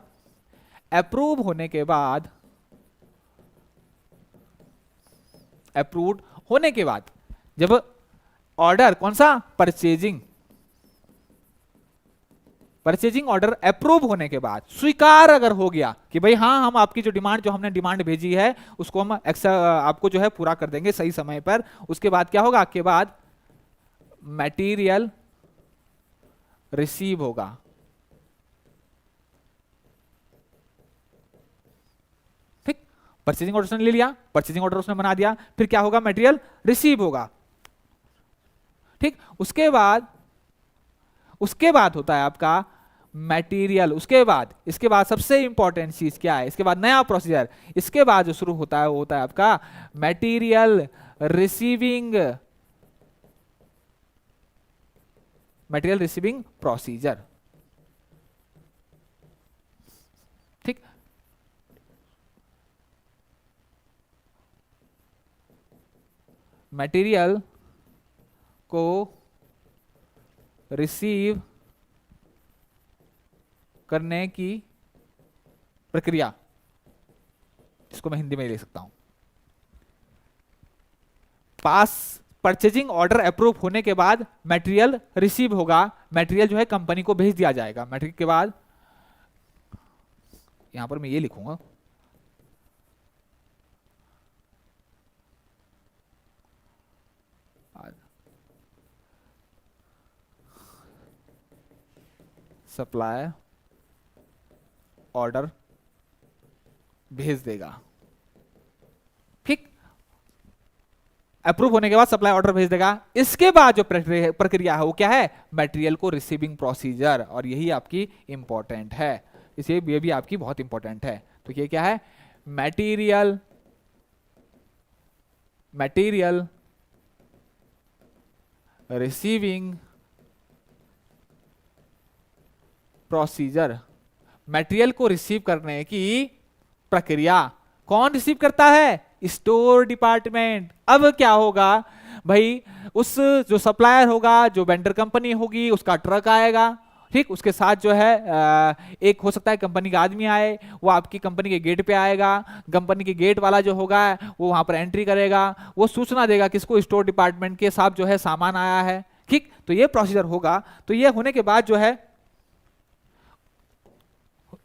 Speaker 1: अप्रूव होने के बाद, अप्रूव्ड होने के बाद जब ऑर्डर कौन सा, परचेजिंग ऑर्डर अप्रूव होने के बाद स्वीकार अगर हो गया कि भाई हाँ हम आपकी जो हमने डिमांड भेजी है उसको हम आपको जो है पूरा कर देंगे सही समय पर। उसके बाद क्या होगा, के बाद मटेरियल रिसीव होगा। ठीक, परचेजिंग ऑर्डर उसने ले लिया, परचेजिंग ऑर्डर उसने बना दिया, फिर क्या होगा, मटेरियल रिसीव होगा। ठीक, उसके बाद होता है आपका मटेरियल। इसके बाद सबसे इंपॉर्टेंट चीज क्या है, इसके बाद नया प्रोसीजर, इसके बाद जो शुरू होता है वो होता है आपका मटेरियल रिसीविंग प्रोसीजर। ठीक, मटेरियल को रिसीव करने की प्रक्रिया, इसको मैं हिंदी में ले सकता हूं। परचेजिंग ऑर्डर अप्रूव होने के बाद मटेरियल रिसीव होगा, मटेरियल जो है कंपनी को भेज दिया जाएगा। मटेरियल के बाद यहां पर मैं ये लिखूंगा, सप्लायर ऑर्डर भेज देगा। ठीक, अप्रूव होने के बाद सप्लाई ऑर्डर भेज देगा। इसके बाद जो प्रक्रिया है वो क्या है, मटेरियल को रिसीविंग प्रोसीजर, और यही आपकी इंपॉर्टेंट है, इसे ये भी आपकी बहुत इंपॉर्टेंट है। तो ये क्या है, मटेरियल रिसीविंग प्रोसीजर। मटेरियल को रिसीव करने की प्रक्रिया कौन रिसीव करता है, स्टोर डिपार्टमेंट। अब क्या होगा भाई, उस जो सप्लायर होगा, जो वेंडर कंपनी होगी, उसका ट्रक आएगा। ठीक, उसके साथ जो है एक हो सकता है कंपनी का आदमी आए, वो आपकी कंपनी के गेट पे आएगा। कंपनी के गेट वाला जो होगा वो वहां पर एंट्री करेगा, वो सूचना देगा किसको, स्टोर डिपार्टमेंट के साथ जो है सामान आया है। ठीक, तो ये प्रोसीजर होगा। तो ये होने के बाद जो है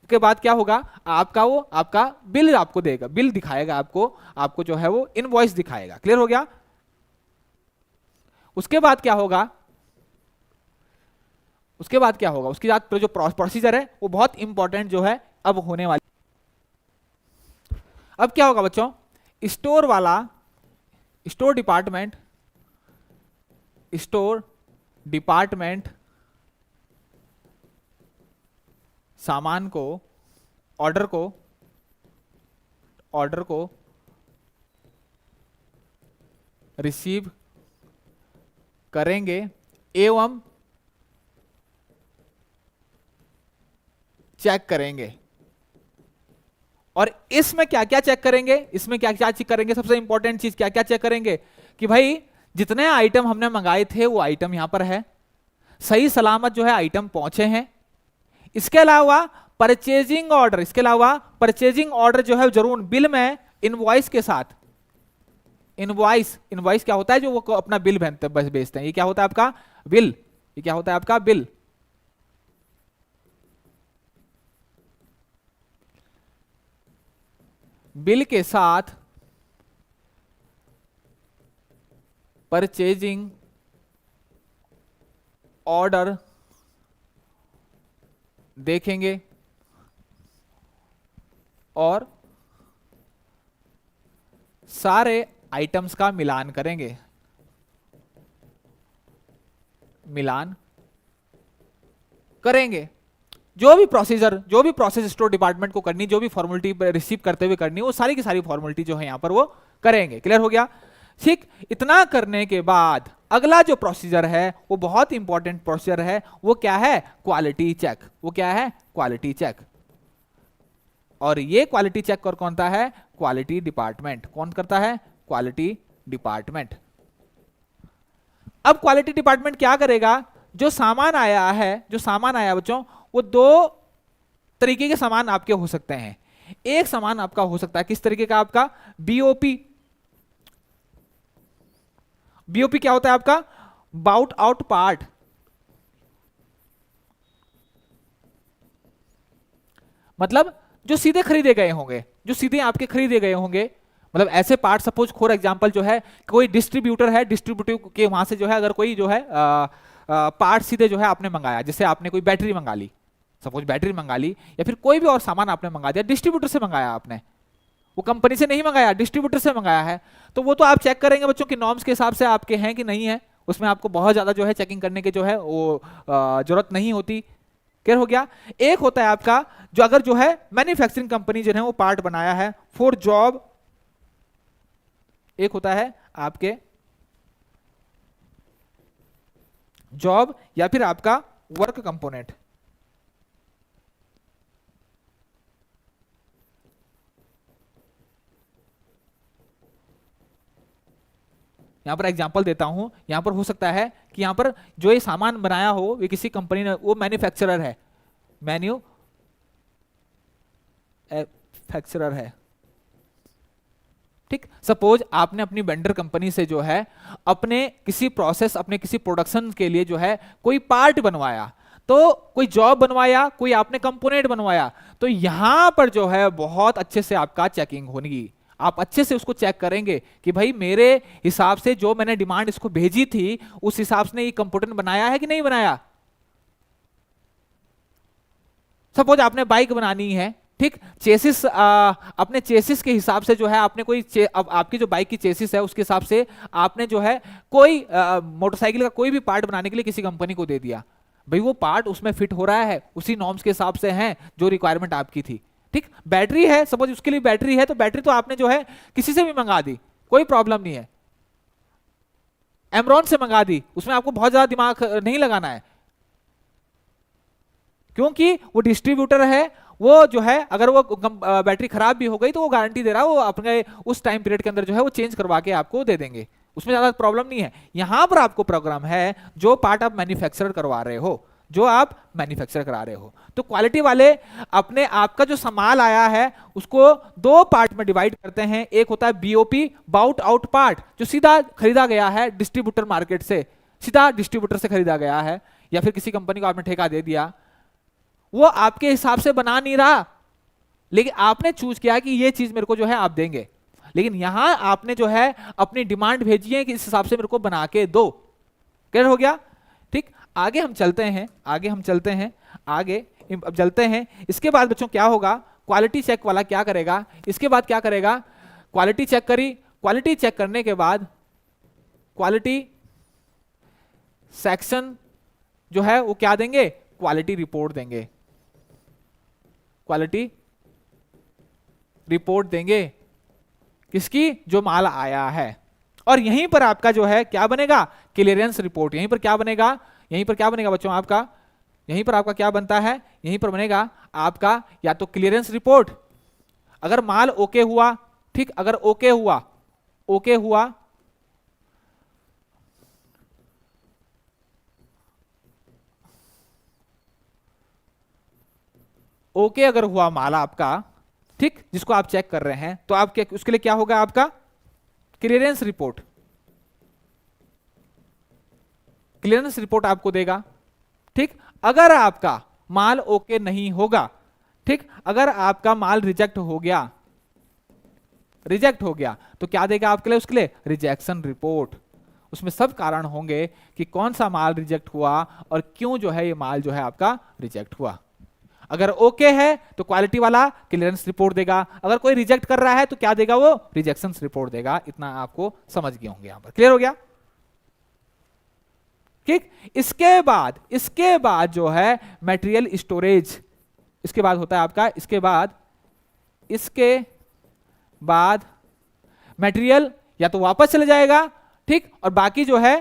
Speaker 1: उसके बाद क्या होगा, आपका वो आपका बिल आपको देगा, बिल दिखाएगा आपको, आपको जो है वो इनवॉइस दिखाएगा। क्लियर हो गया? उसके बाद क्या होगा, उसके बाद क्या होगा, उसके बाद जो प्रोसीजर है वो बहुत इंपॉर्टेंट जो है अब होने वाली। अब क्या होगा बच्चों, स्टोर वाला, स्टोर डिपार्टमेंट सामान को, ऑर्डर को रिसीव करेंगे एवं चेक करेंगे। और इसमें क्या क्या चेक करेंगे, इसमें क्या क्या चेक करेंगे, सबसे इंपॉर्टेंट चीज क्या क्या चेक करेंगे कि भाई जितने आइटम हमने मंगाए थे वो आइटम यहां पर है, सही सलामत जो है आइटम पहुंचे हैं। इसके अलावा परचेजिंग ऑर्डर, इसके अलावा परचेजिंग ऑर्डर जो है जरूर बिल में इनवॉइस के साथ, इनवॉइस क्या होता है, जो वो अपना बिल बेचते हैं, ये क्या होता है आपका बिल, ये क्या होता है आपका बिल। बिल के साथ परचेजिंग ऑर्डर देखेंगे और सारे आइटम्स का मिलान करेंगे, जो भी प्रोसेस स्टोर डिपार्टमेंट को करनी, जो भी फॉर्मेलिटी रिसीव करते हुए करनी, वो सारी की सारी फॉर्मेलिटी जो है यहां पर वो करेंगे। क्लियर हो गया? ठीक, इतना करने के बाद अगला जो प्रोसीजर है वो बहुत इंपॉर्टेंट प्रोसीजर है, वो क्या है, क्वालिटी चेक। वो क्या है, क्वालिटी चेक। और ये क्वालिटी चेक कौन करता है, क्वालिटी डिपार्टमेंट। कौन करता है, क्वालिटी डिपार्टमेंट। अब क्वालिटी डिपार्टमेंट क्या करेगा, जो सामान आया बच्चों, वो दो तरीके के सामान आपके हो सकते हैं। एक सामान आपका हो सकता है किस तरीके का, आपका बीओपी। बीओपी क्या होता है आपका, बाउट आउट पार्ट। मतलब जो सीधे खरीदे गए होंगे, जो सीधे आपके खरीदे गए होंगे, मतलब ऐसे पार्ट, सपोज फॉर एग्जांपल जो है कोई डिस्ट्रीब्यूटर है, डिस्ट्रीब्यूटर के वहां से जो है अगर कोई जो है पार्ट सीधे जो है आपने मंगाया, जैसे आपने कोई बैटरी मंगा ली, सपोज बैटरी मंगा ली, या फिर कोई भी और सामान आपने मंगा दिया, डिस्ट्रीब्यूटर से मंगाया आपने, वो कंपनी से नहीं मंगाया, डिस्ट्रीब्यूटर से मंगाया है, तो वो तो आप चेक करेंगे बच्चों कि नॉर्म्स के हिसाब से आपके हैं कि नहीं है, उसमें आपको बहुत ज्यादा जो है चेकिंग करने के जो है वो जरूरत नहीं होती। क्लियर हो गया? एक होता है आपका जो अगर जो है मैन्युफैक्चरिंग कंपनी जो है वो पार्ट बनाया है फॉर जॉब, एक होता है आपके जॉब या फिर आपका वर्क कंपोनेंट। यहां पर एग्जांपल देता हूं, यहां पर हो सकता है कि यहां पर जो ये सामान बनाया हो ये किसी कंपनी ने, वो मैन्युफैक्चरर है, ठीक। सपोज आपने अपनी वेंडर कंपनी से जो है अपने किसी प्रोसेस, अपने किसी प्रोडक्शन के लिए जो है कोई पार्ट बनवाया, तो कोई जॉब बनवाया, कोई आपने कंपोनेंट बनवाया, तो यहां पर जो है बहुत अच्छे से आपका चेकिंग होगी। आप अच्छे से उसको चेक करेंगे कि भाई मेरे हिसाब से जो मैंने डिमांड इसको भेजी थी उस हिसाब से ये कंपोनेंट बनाया है कि नहीं बनाया। सपोज आपने बाइक बनानी है, ठीक, चेसिस अपने चेसिस के हिसाब से जो है आपने कोई अब आपकी जो बाइक की चेसिस है उसके हिसाब से आपने जो है कोई मोटरसाइकिल का कोई भी पार्ट बनाने के लिए किसी कंपनी को दे दिया, भाई वो पार्ट उसमें फिट हो रहा है, उसी नॉर्म्स के हिसाब से है जो रिक्वायरमेंट आपकी थी, ठीक। बैटरी है, सपोज उसके लिए बैटरी है, तो बैटरी तो आपने जो है किसी से भी मंगा दी, कोई प्रॉब्लम नहीं है, एमरॉन से मंगा दी, उसमें आपको बहुत ज्यादा दिमाग नहीं लगाना है, क्योंकि वो डिस्ट्रीब्यूटर है, वो जो है अगर वो बैटरी खराब भी हो गई तो वो गारंटी दे रहा है, वो अपने उस टाइम पीरियड के अंदर जो है वो चेंज करवा के आपको दे देंगे, उसमें ज्यादा प्रॉब्लम नहीं है। यहां पर आपको प्रोग्राम है जो पार्ट आप मैन्युफैक्चर करवा रहे हो, जो आप मैन्युफैक्चर करा रहे हो, तो क्वालिटी वाले अपने आपका जो सामान आया है उसको दो पार्ट में डिवाइड करते हैं। एक होता है बीओपी, बाउट आउट पार्ट, जो सीधा खरीदा गया है डिस्ट्रीब्यूटर मार्केट से, सीधा डिस्ट्रीब्यूटर से खरीदा गया है, या फिर किसी कंपनी को आपने ठेका दे दिया, वो आपके हिसाब से बना नहीं रहा, लेकिन आपने चूज किया कि ये चीज मेरे को जो है आप देंगे, लेकिन यहां आपने जो है अपनी डिमांड भेजी है कि इस हिसाब से मेरे को बना के दो। क्लियर हो गया? ठीक, आगे हम चलते हैं, आगे हम चलते हैं, आगे अब चलते हैं। इसके बाद बच्चों क्या होगा, क्वालिटी चेक वाला क्या करेगा, इसके बाद क्या करेगा, क्वालिटी चेक करी, क्वालिटी चेक करने के बाद क्वालिटी सेक्शन जो है वो क्या देंगे, क्वालिटी रिपोर्ट देंगे, क्वालिटी रिपोर्ट देंगे किसकी, जो माल आया है। और यहीं पर आपका जो है क्या बनेगा, क्लियरेंस रिपोर्ट। यहीं पर क्या बनेगा, यहीं पर क्या बनेगा बच्चों आपका, यहीं पर आपका क्या बनता है, यहीं पर बनेगा आपका या तो क्लियरेंस रिपोर्ट, अगर माल ओके हुआ, ठीक, अगर ओके हुआ, ओके हुआ, ओके अगर हुआ माल आपका, ठीक, जिसको आप चेक कर रहे हैं, तो आप क्या, उसके लिए क्या होगा आपका क्लियरेंस रिपोर्ट, क्लियरेंस रिपोर्ट आपको देगा। ठीक, अगर आपका माल ओके नहीं होगा, ठीक, अगर आपका माल रिजेक्ट हो गया, रिजेक्ट हो गया, तो क्या देगा आपके लिए, उसके लिए रिजेक्शन रिपोर्ट। उसमें सब कारण होंगे कि कौन सा माल रिजेक्ट हुआ और क्यों जो है ये माल जो है आपका रिजेक्ट हुआ। अगर ओके है तो क्वालिटी वाला क्लियरेंस रिपोर्ट देगा, अगर कोई रिजेक्ट कर रहा है तो क्या देगा, वो रिजेक्शन रिपोर्ट देगा। इतना आपको समझ गए होंगे, यहां पर क्लियर हो गया। ठीक, इसके बाद जो है मटेरियल स्टोरेज, इसके बाद होता है आपका, इसके बाद मटेरियल या तो वापस चले जाएगा, ठीक, और बाकी जो है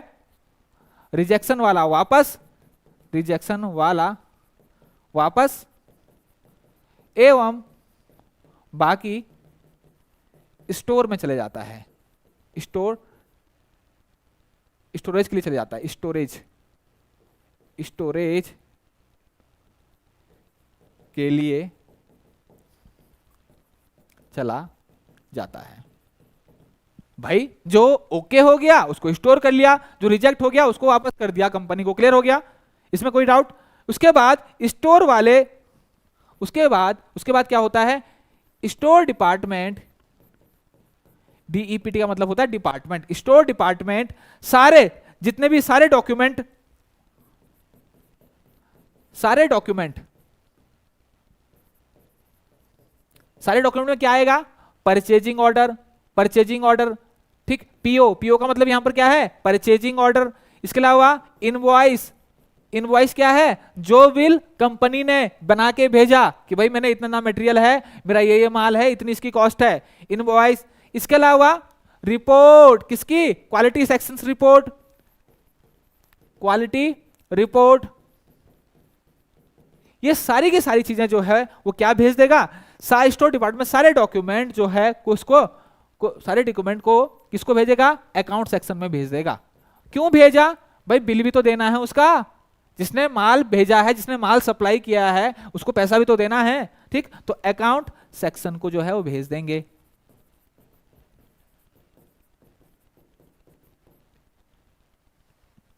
Speaker 1: रिजेक्शन वाला वापस, रिजेक्शन वाला वापस, एवं बाकी स्टोर में चले जाता है, स्टोरेज के लिए चले जाता है, स्टोरेज के लिए चला जाता है। भाई जो ओके हो गया उसको स्टोर कर लिया, जो रिजेक्ट हो गया उसको वापस कर दिया कंपनी को। क्लियर हो गया, इसमें कोई डाउट? उसके बाद स्टोर वाले, उसके बाद क्या होता है, स्टोर डिपार्टमेंट, डीईपीटी का मतलब होता है डिपार्टमेंट, स्टोर डिपार्टमेंट सारे जितने भी सारे डॉक्यूमेंट में क्या आएगा, परचेजिंग ऑर्डर, ठीक, पीओ का मतलब यहां पर क्या है, परचेजिंग ऑर्डर। इसके अलावा इनवॉइस क्या है, जो बिल कंपनी ने बना के भेजा कि भाई मैंने इतना मटेरियल है, मेरा ये माल है, इतनी इसकी कॉस्ट है, इनवॉइस। इसके अलावा रिपोर्ट किसकी, quality sections report, quality report. ये सारी की सारी चीजें जो है वो क्या भेज देगा, स्टोर डिपार्टमेंट सारे डॉक्यूमेंट जो है सारे डॉक्यूमेंट को किसको भेजेगा, अकाउंट सेक्शन में भेज देगा। क्यों भेजा, भाई बिल भी तो देना है उसका, जिसने माल भेजा है, जिसने माल सप्लाई किया है, उसको पैसा भी तो देना है। ठीक, तो अकाउंट सेक्शन को जो है वो भेज देंगे।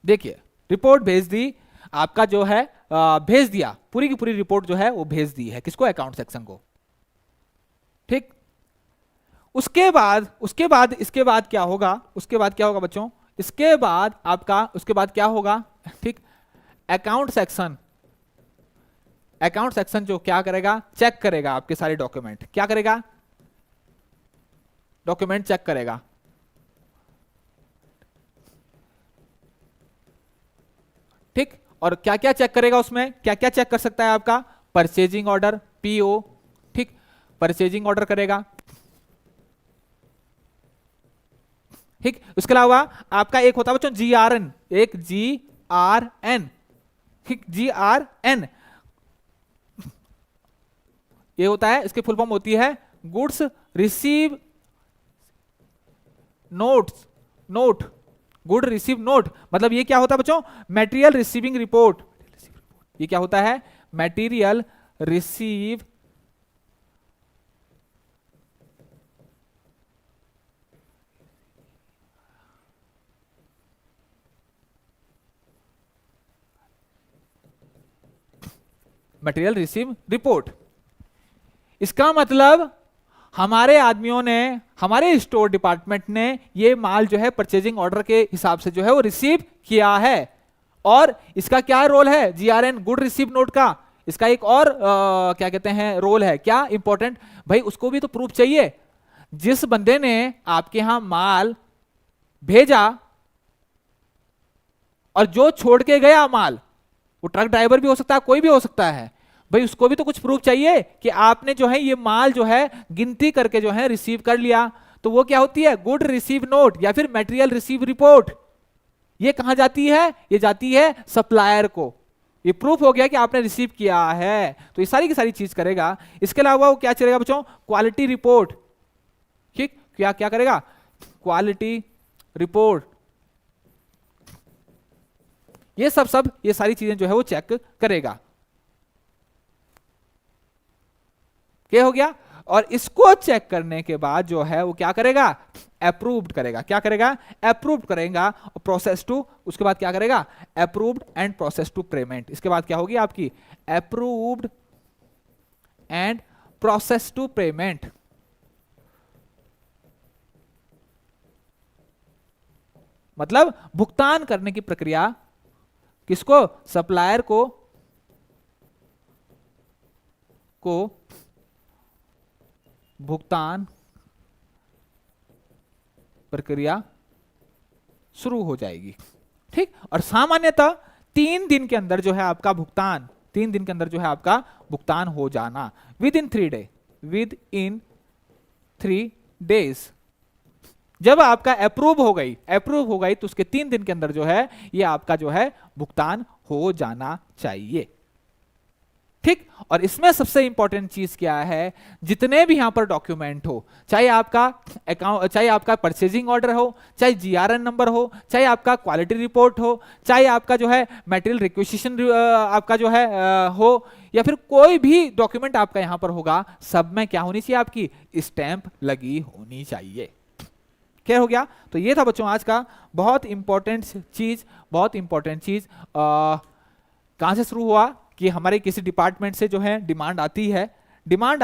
Speaker 1: देखिए रिपोर्ट भेज दी, आपका जो है भेज दिया, पूरी की पूरी रिपोर्ट जो है वो भेज दी है किसको, अकाउंट सेक्शन को। ठीक, उसके बाद क्या होगा, बच्चों, इसके बाद आपका, उसके बाद क्या होगा, ठीक, अकाउंट सेक्शन जो क्या करेगा, चेक करेगा आपके सारे डॉक्यूमेंट, क्या करेगा, डॉक्यूमेंट चेक करेगा। ठीक, और क्या क्या चेक करेगा, उसमें क्या क्या चेक कर सकता है आपका, परचेजिंग ऑर्डर, पीओ, ठीक, परचेजिंग ऑर्डर करेगा। ठीक, उसके अलावा आपका एक होता है बच्चों जीआरएन, एक जीआरएन, ठीक, जीआरएन ये होता है, इसकी फुल फॉर्म होती है goods receive note, good receive note, मतलब ये क्या होता है बच्चों, मटेरियल रिसीविंग रिपोर्ट। ये क्या होता है, material receive material receive report. इसका मतलब हमारे आदमियों ने, हमारे स्टोर डिपार्टमेंट ने ये माल जो है परचेजिंग ऑर्डर के हिसाब से जो है वो रिसीव किया है। और इसका क्या रोल है जीआरएन गुड रिसीव नोट का? इसका एक और क्या कहते हैं रोल है, क्या इंपॉर्टेंट भाई, उसको भी तो प्रूफ चाहिए। जिस बंदे ने आपके यहां माल भेजा और जो छोड़ के गया माल, वो ट्रक ड्राइवर भी हो सकता है, कोई भी हो सकता है भाई, उसको भी तो कुछ प्रूफ चाहिए कि आपने जो है ये माल जो है गिनती करके जो है रिसीव कर लिया। तो वो क्या होती है? गुड रिसीव नोट या फिर मटेरियल रिसीव रिपोर्ट। ये कहां जाती है? ये जाती है सप्लायर को। ये प्रूफ हो गया कि आपने रिसीव किया है, तो ये सारी की सारी चीज करेगा। इसके अलावा वो क्या चलेगा बच्चों? Quality report. ठीक, क्या क्या करेगा? Quality report. ये सारी चीजें जो है वो चेक करेगा। क्या हो गया? और इसको चेक करने के बाद जो है वो क्या करेगा? अप्रूव्ड करेगा। क्या करेगा? अप्रूव्ड करेगा। और प्रोसेस टू, उसके बाद क्या करेगा? Approved and process to payment. इसके बाद क्या होगी आपकी? Approved and process to payment. मतलब भुगतान करने की प्रक्रिया किसको? सप्लायर को भुगतान प्रक्रिया शुरू हो जाएगी। ठीक, और सामान्यतः 3 दिन के अंदर जो है आपका भुगतान, 3 दिन के अंदर जो है आपका भुगतान हो जाना, with in 3 day, with in 3 days. जब आपका अप्रूव हो गई तो उसके 3 दिन के अंदर जो है ये आपका जो है भुगतान हो जाना चाहिए। ठीक, और इसमें सबसे इंपॉर्टेंट चीज क्या है? जितने भी यहां पर डॉक्यूमेंट हो, चाहे आपका अकाउंट, चाहे आपका परचेजिंग ऑर्डर हो, चाहे जीआरएन नंबर हो, चाहे आपका क्वालिटी रिपोर्ट हो, चाहे आपका जो है मटेरियल रिक्विजिशन आपका जो है हो, या फिर कोई भी डॉक्यूमेंट आपका यहां पर होगा, सब में क्या होनी चाहिए? आपकी स्टैंप लगी होनी चाहिए। क्लियर हो गया? तो ये था बच्चों आज का बहुत इंपॉर्टेंट चीज। कहां से शुरू हुआ कि हमारे किसी डिपार्टमेंट से जो है डिमांड आती है डिमांड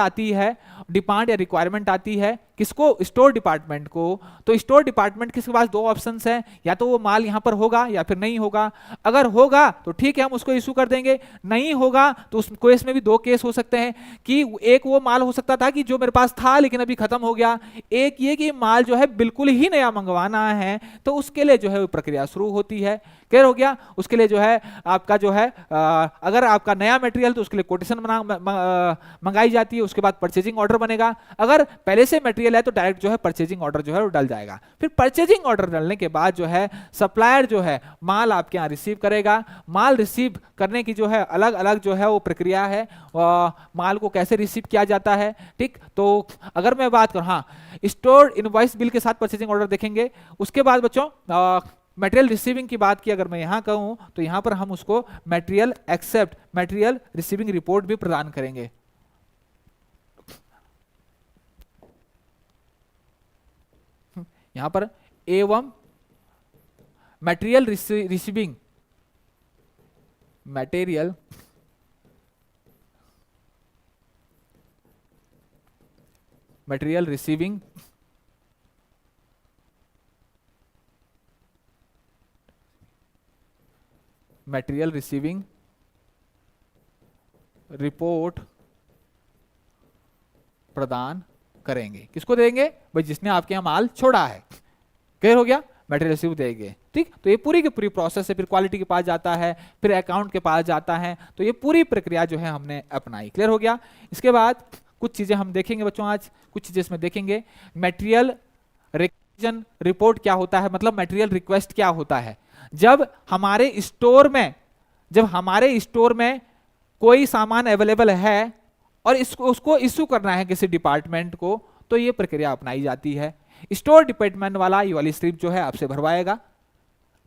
Speaker 1: या रिक्वायरमेंट आती है किसको? स्टोर डिपार्टमेंट को। तो स्टोर डिपार्टमेंट के पास 2 ऑप्शंस हैं, या तो वो माल यहां पर होगा या फिर नहीं होगा। अगर होगा तो ठीक है, हम उसको इशू कर देंगे, नहीं होगा तो उस केस में भी 2 केस हो सकते हैं कि एक वो माल हो सकता था कि जो मेरे पास था लेकिन अभी खत्म हो गया, एक ये कि माल जो है बिल्कुल ही नया मंगवाना है, तो उसके लिए जो है वो प्रक्रिया शुरू होती है। क्लियर हो गया? उसके लिए जो है आपका जो है अगर आपका नया मटेरियल तो उसके लिए कोटेशन मंगाई जाती है, उसके बाद परचेजिंग ऑर्डर बनेगा। अगर पहले से मटेरियल है तो डायरेक्ट जो है परचेजिंग ऑर्डर जो है वो डल जाएगा। फिर परचेजिंग ऑर्डर डलने के बाद जो है सप्लायर जो है माल आपके यहाँ रिसीव करेगा। माल रिसीव करने की जो है अलग अलग जो है वो प्रक्रिया है, माल को कैसे रिसीव किया जाता है। ठीक, तो अगर मैं बात करूं, हाँ, स्टोर इनवॉइस बिल के साथ परचेजिंग ऑर्डर देखेंगे। उसके बाद बच्चों मटेरियल रिसीविंग की बात की अगर मैं यहां कहूं तो यहां पर हम उसको material accept material receiving report भी प्रदान करेंगे। यहां पर एवं material receiving material receiving material receiving report प्रदान करेंगे। किसको देंगे भाई? जिसने आपके यहां माल छोड़ा है। क्लियर हो गया? मटेरियल रिसीव देंगे। ठीक, तो ये पूरी की पूरी प्रोसेस है, फिर क्वालिटी के पास जाता है, फिर अकाउंट के पास जाता है, तो ये पूरी प्रक्रिया जो है हमने अपनाई। क्लियर हो गया? इसके बाद कुछ चीजें हम देखेंगे बच्चों, आज कुछ चीजें इसमें देखेंगे। मटेरियल रिक्वेजिशन रिपोर्ट क्या होता है, मतलब मटेरियल रिक्वेस्ट क्या होता है। जब हमारे स्टोर में कोई सामान अवेलेबल है और उसको इशू करना है किसी डिपार्टमेंट को, तो ये प्रक्रिया अपनाई जाती है। स्टोर डिपार्टमेंट वाला ये वाली स्लिप जो है आपसे भरवाएगा,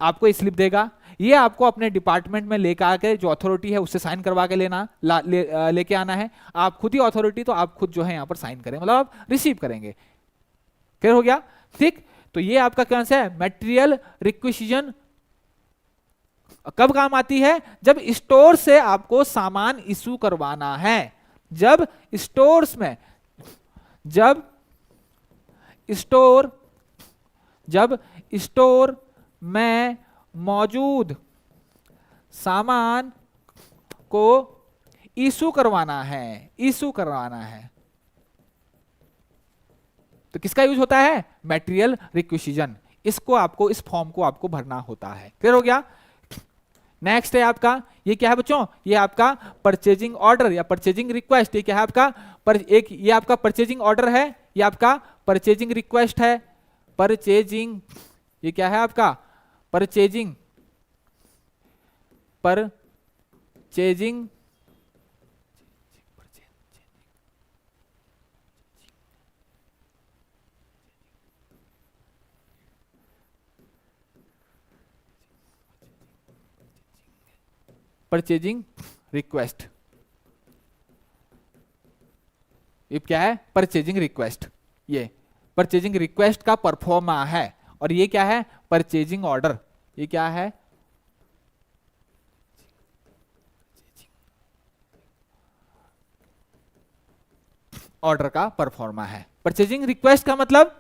Speaker 1: आपको ये स्लिप देगा, ये आपको अपने डिपार्टमेंट में लेकर आके जो अथॉरिटी है उससे साइन करवा के लेके आना है। आप खुद ही अथॉरिटी, तो आप खुद जो है यहाँ पर साइन करें, मतलब आप रिसीव करेंगे। क्लियर हो गया? ठीक, तो ये आपका कौन सा है? मटेरियल रिक्विजिशन कब काम आती है? जब स्टोर से आपको सामान इशू करवाना है, जब स्टोर्स में, जब स्टोर में मौजूद सामान को इशू करवाना है, तो किसका यूज होता है? Material requisition. इसको आपको, इस फॉर्म को आपको भरना होता है। क्लियर हो गया? नेक्स्ट है आपका, ये क्या है बच्चों? ये आपका परचेजिंग ऑर्डर या परचेजिंग रिक्वेस्ट। ये क्या है आपका? ये आपका परचेजिंग ऑर्डर है, ये आपका परचेजिंग रिक्वेस्ट है। परचेजिंग, ये क्या है आपका? Purchasing purchasing request. ये क्या है? Purchasing request. ये परचेजिंग रिक्वेस्ट का परफॉर्मा है। और ये क्या है? Purchasing order. ये क्या है? ऑर्डर का परफॉर्मा है। परचेजिंग रिक्वेस्ट का मतलब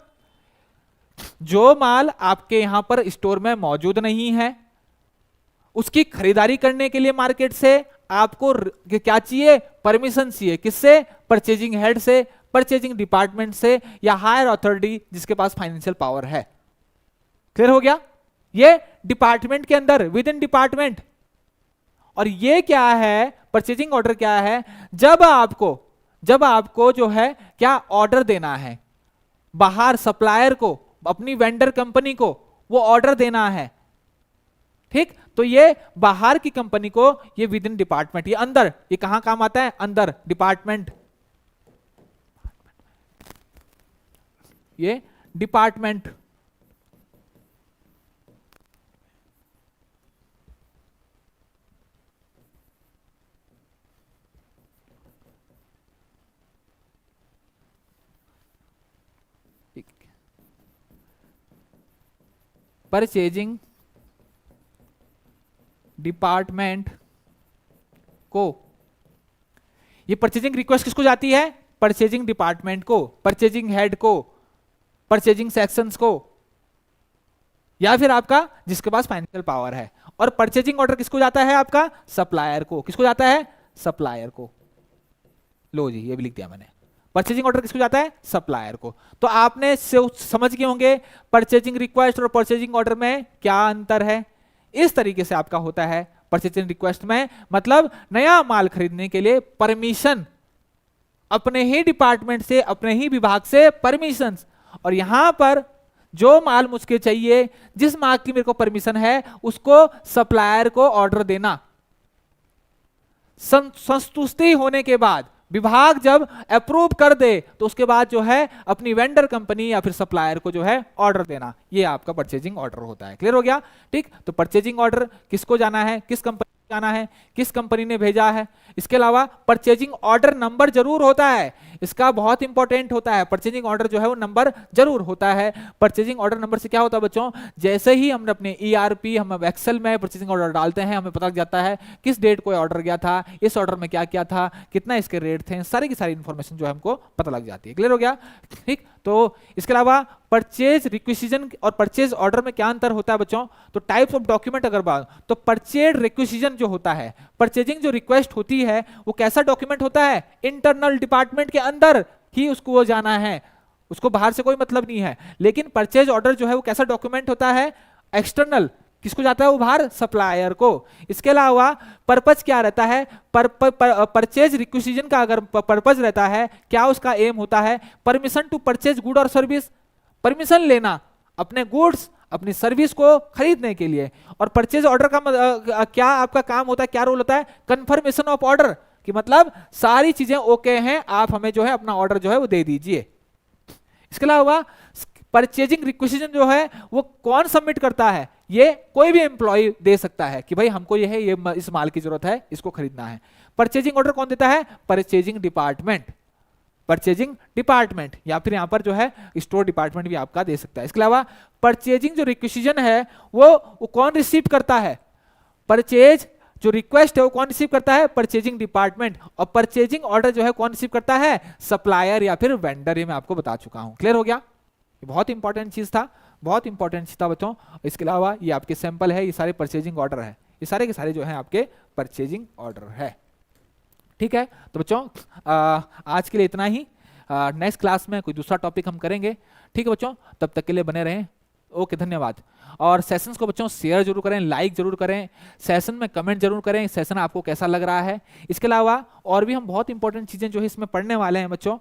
Speaker 1: जो माल आपके यहां पर स्टोर में मौजूद नहीं है, उसकी खरीदारी करने के लिए मार्केट से आपको क्या चाहिए? परमिशन चाहिए। किससे? परचेजिंग हेड से, परचेजिंग डिपार्टमेंट से, या हायर अथॉरिटी जिसके पास फाइनेंशियल पावर है। क्लियर हो गया? ये डिपार्टमेंट के अंदर, विद इन डिपार्टमेंट। और ये क्या है? परचेजिंग ऑर्डर क्या है? जब आपको जो है क्या ऑर्डर देना है, बाहर सप्लायर को, अपनी वेंडर कंपनी को वो ऑर्डर देना है, ठीक? तो ये बाहर की कंपनी को, ये विद इन डिपार्टमेंट, ये अंदर, ये कहां काम आता है? अंदर डिपार्टमेंट। ये डिपार्टमेंट परचेजिंग डिपार्टमेंट को, ये परचेजिंग रिक्वेस्ट किसको जाती है? परचेजिंग डिपार्टमेंट को, परचेजिंग हेड को, परचेजिंग सेक्शंस को, या फिर आपका जिसके पास फाइनेंशियल पावर है। और परचेजिंग ऑर्डर किसको जाता है? आपका सप्लायर को। किसको जाता है? सप्लायर को। लो जी, ये भी लिख दिया मैंने। परचेजिंग ऑर्डर किसको जाता है? सप्लायर को। तो आपने समझ गए होंगे परचेजिंग रिक्वेस्ट और परचेजिंग ऑर्डर में क्या अंतर है। इस तरीके से आपका होता है परचेजिंग रिक्वेस्ट में, मतलब नया माल खरीदने के लिए परमिशन, अपने ही डिपार्टमेंट से, अपने ही विभाग से परमिशन। और यहां पर जो माल मुझको चाहिए, जिस माल की मेरे को परमिशन है, उसको सप्लायर को ऑर्डर देना। संतुष्टि होने के बाद, विभाग जब अप्रूव कर दे, तो उसके बाद जो है अपनी वेंडर कंपनी या फिर सप्लायर को जो है ऑर्डर देना। ये आपका परचेजिंग ऑर्डर होता है। क्लियर हो गया? ठीक। तो परचेजिंग ऑर्डर किसको जाना है, किस कंपनी को जाना है, किस कंपनी ने भेजा है। इसके अलावा परचेजिंग ऑर्डर नंबर जरूर होता है, इसका बहुत इंपॉर्टेंट होता है। परचेजिंग ऑर्डर जो है वो नंबर जरूर होता है। परचेजिंग ऑर्डर नंबर से क्या होता है बच्चों, जैसे ही हम अपने ईआरपी, हम एक्सेल में परचेजिंग ऑर्डर डालते हैं, हमें पता लग जाता है किस डेट को ऑर्डर गया था, इस ऑर्डर में क्या क्या था, कितना इसके रेट थे, सारी की सारी इंफॉर्मेशन जो है हमको पता लग जाती है। क्लियर हो गया? ठीक। तो इसके अलावा परचेज रिक्विजिशन और परचेज ऑर्डर में क्या अंतर होता है बच्चों, तो टाइप्स ऑफ डॉक्यूमेंट अगर बात, तो परचेज रिक्विजिशन जो होता है, परचेजिंग जो रिक्वेस्ट होती है वो कैसा डॉक्यूमेंट होता है, इंटरनल डिपार्टमेंट के अंदर ही उसको वो जाना है, उसको बाहर से कोई मतलब नहीं है। लेकिन परचेज ऑर्डर जो है वो कैसा डॉक्यूमेंट होता है, एक्सटर्नल, किसको जाता है वो बाहर, सप्लायर को। इसके अलावा पर्पज क्या रहता है, परचेज रिक्विजिशन का अगर पर्पज रहता है, क्या उसका एम होता है, परमिशन टू परचेज गुड और सर्विस, परमिशन लेना अपने गुड्स, अपनी सर्विस को खरीदने के लिए। और परचेज ऑर्डर का क्या आपका काम होता है, क्या रोल होता है, कंफर्मेशन ऑफ ऑर्डर, कि मतलब सारी चीजें ओके हैं, आप हमें जो है अपना ऑर्डर जो है वो दे दीजिए। इसके अलावा परचेजिंग रिक्विजिशन जो है वो कौन सबमिट करता है, ये कोई भी एम्प्लॉय दे सकता है कि भाई हमको ये है, ये इस माल की जरूरत है, इसको खरीदना है। परचेजिंग ऑर्डर कौन देता है, परचेजिंग डिपार्टमेंट, परचेजिंग डिपार्टमेंट, या फिर यहां पर जो है स्टोर डिपार्टमेंट भी आपका दे सकता है। इसके अलावा परचेजिंग जो रिक्विजिशन है वो कौन रिसीव करता है, परचेज जो रिक्वेस्ट है वो कौन रिसीव करता है? Purchasing department. और परचेजिंग ऑर्डर जो है कौन रिसीव करता है? सप्लायर या फिर वेंडर। ये मैं आपको बता चुका हूं। क्लियर हो गया? ये बहुत इंपॉर्टेंट चीज था, बहुत इंपॉर्टेंट चीज था बच्चों। इसके अलावा ये आपके सैंपल है, ये सारे परचेजिंग ऑर्डर है, ये सारे के सारे जो है आपके परचेजिंग ऑर्डर है। ठीक है, तो बच्चों आज के लिए इतना ही। नेक्स्ट क्लास में कोई दूसरा टॉपिक हम करेंगे। ठीक है बच्चों, तब तक के लिए बने रहें। ओके, धन्यवाद। और सेशंस को बच्चों शेयर जरूर करें, लाइक जरूर करें, सेशन में कमेंट जरूर करें, सेशन आपको कैसा लग रहा है। इसके अलावा और भी हम बहुत इंपॉर्टेंट चीजें जो है इसमें पढ़ने वाले हैं बच्चों।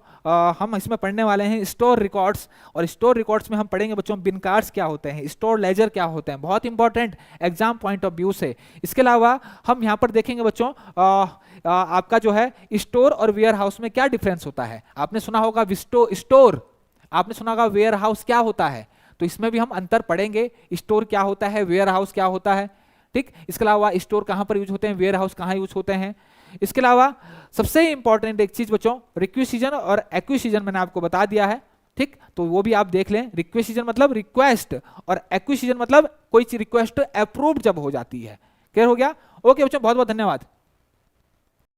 Speaker 1: हम इसमें पढ़ने वाले हैं स्टोर रिकॉर्ड्स, और स्टोर रिकॉर्ड्स में हम पढ़ेंगे बच्चों बिन कार्ड्स क्या होते हैं, स्टोर लेजर क्या होते हैं, बहुत important exam point of view से। इसके अलावा हम यहाँ पर देखेंगे बच्चों आपका जो है स्टोर और वेयर हाउस में क्या डिफरेंस होता है। आपने सुना होगा स्टोर, आपने सुना होगा वेयर हाउस क्या होता है, तो इसमें भी हम अंतर पढ़ेंगे। स्टोर क्या होता है, वेयर हाउस क्या होता है। ठीक, इसके अलावा स्टोर कहां पर यूज होते हैं, वेयर हाउस कहां यूज होते हैं। इसके अलावा सबसे इंपॉर्टेंट एक चीज बच्चों, रिक्वेजिशन और एक्विजिशन मैंने आपको बता दिया है। ठीक, तो वो भी आप देख लें। रिक्वेजिशन मतलब रिक्वेस्ट, और एक्विजिशन मतलब कोई रिक्वेस्ट अप्रूव्ड जब हो जाती है। क्लियर हो गया? ओके बच्चों, बहुत बहुत धन्यवाद।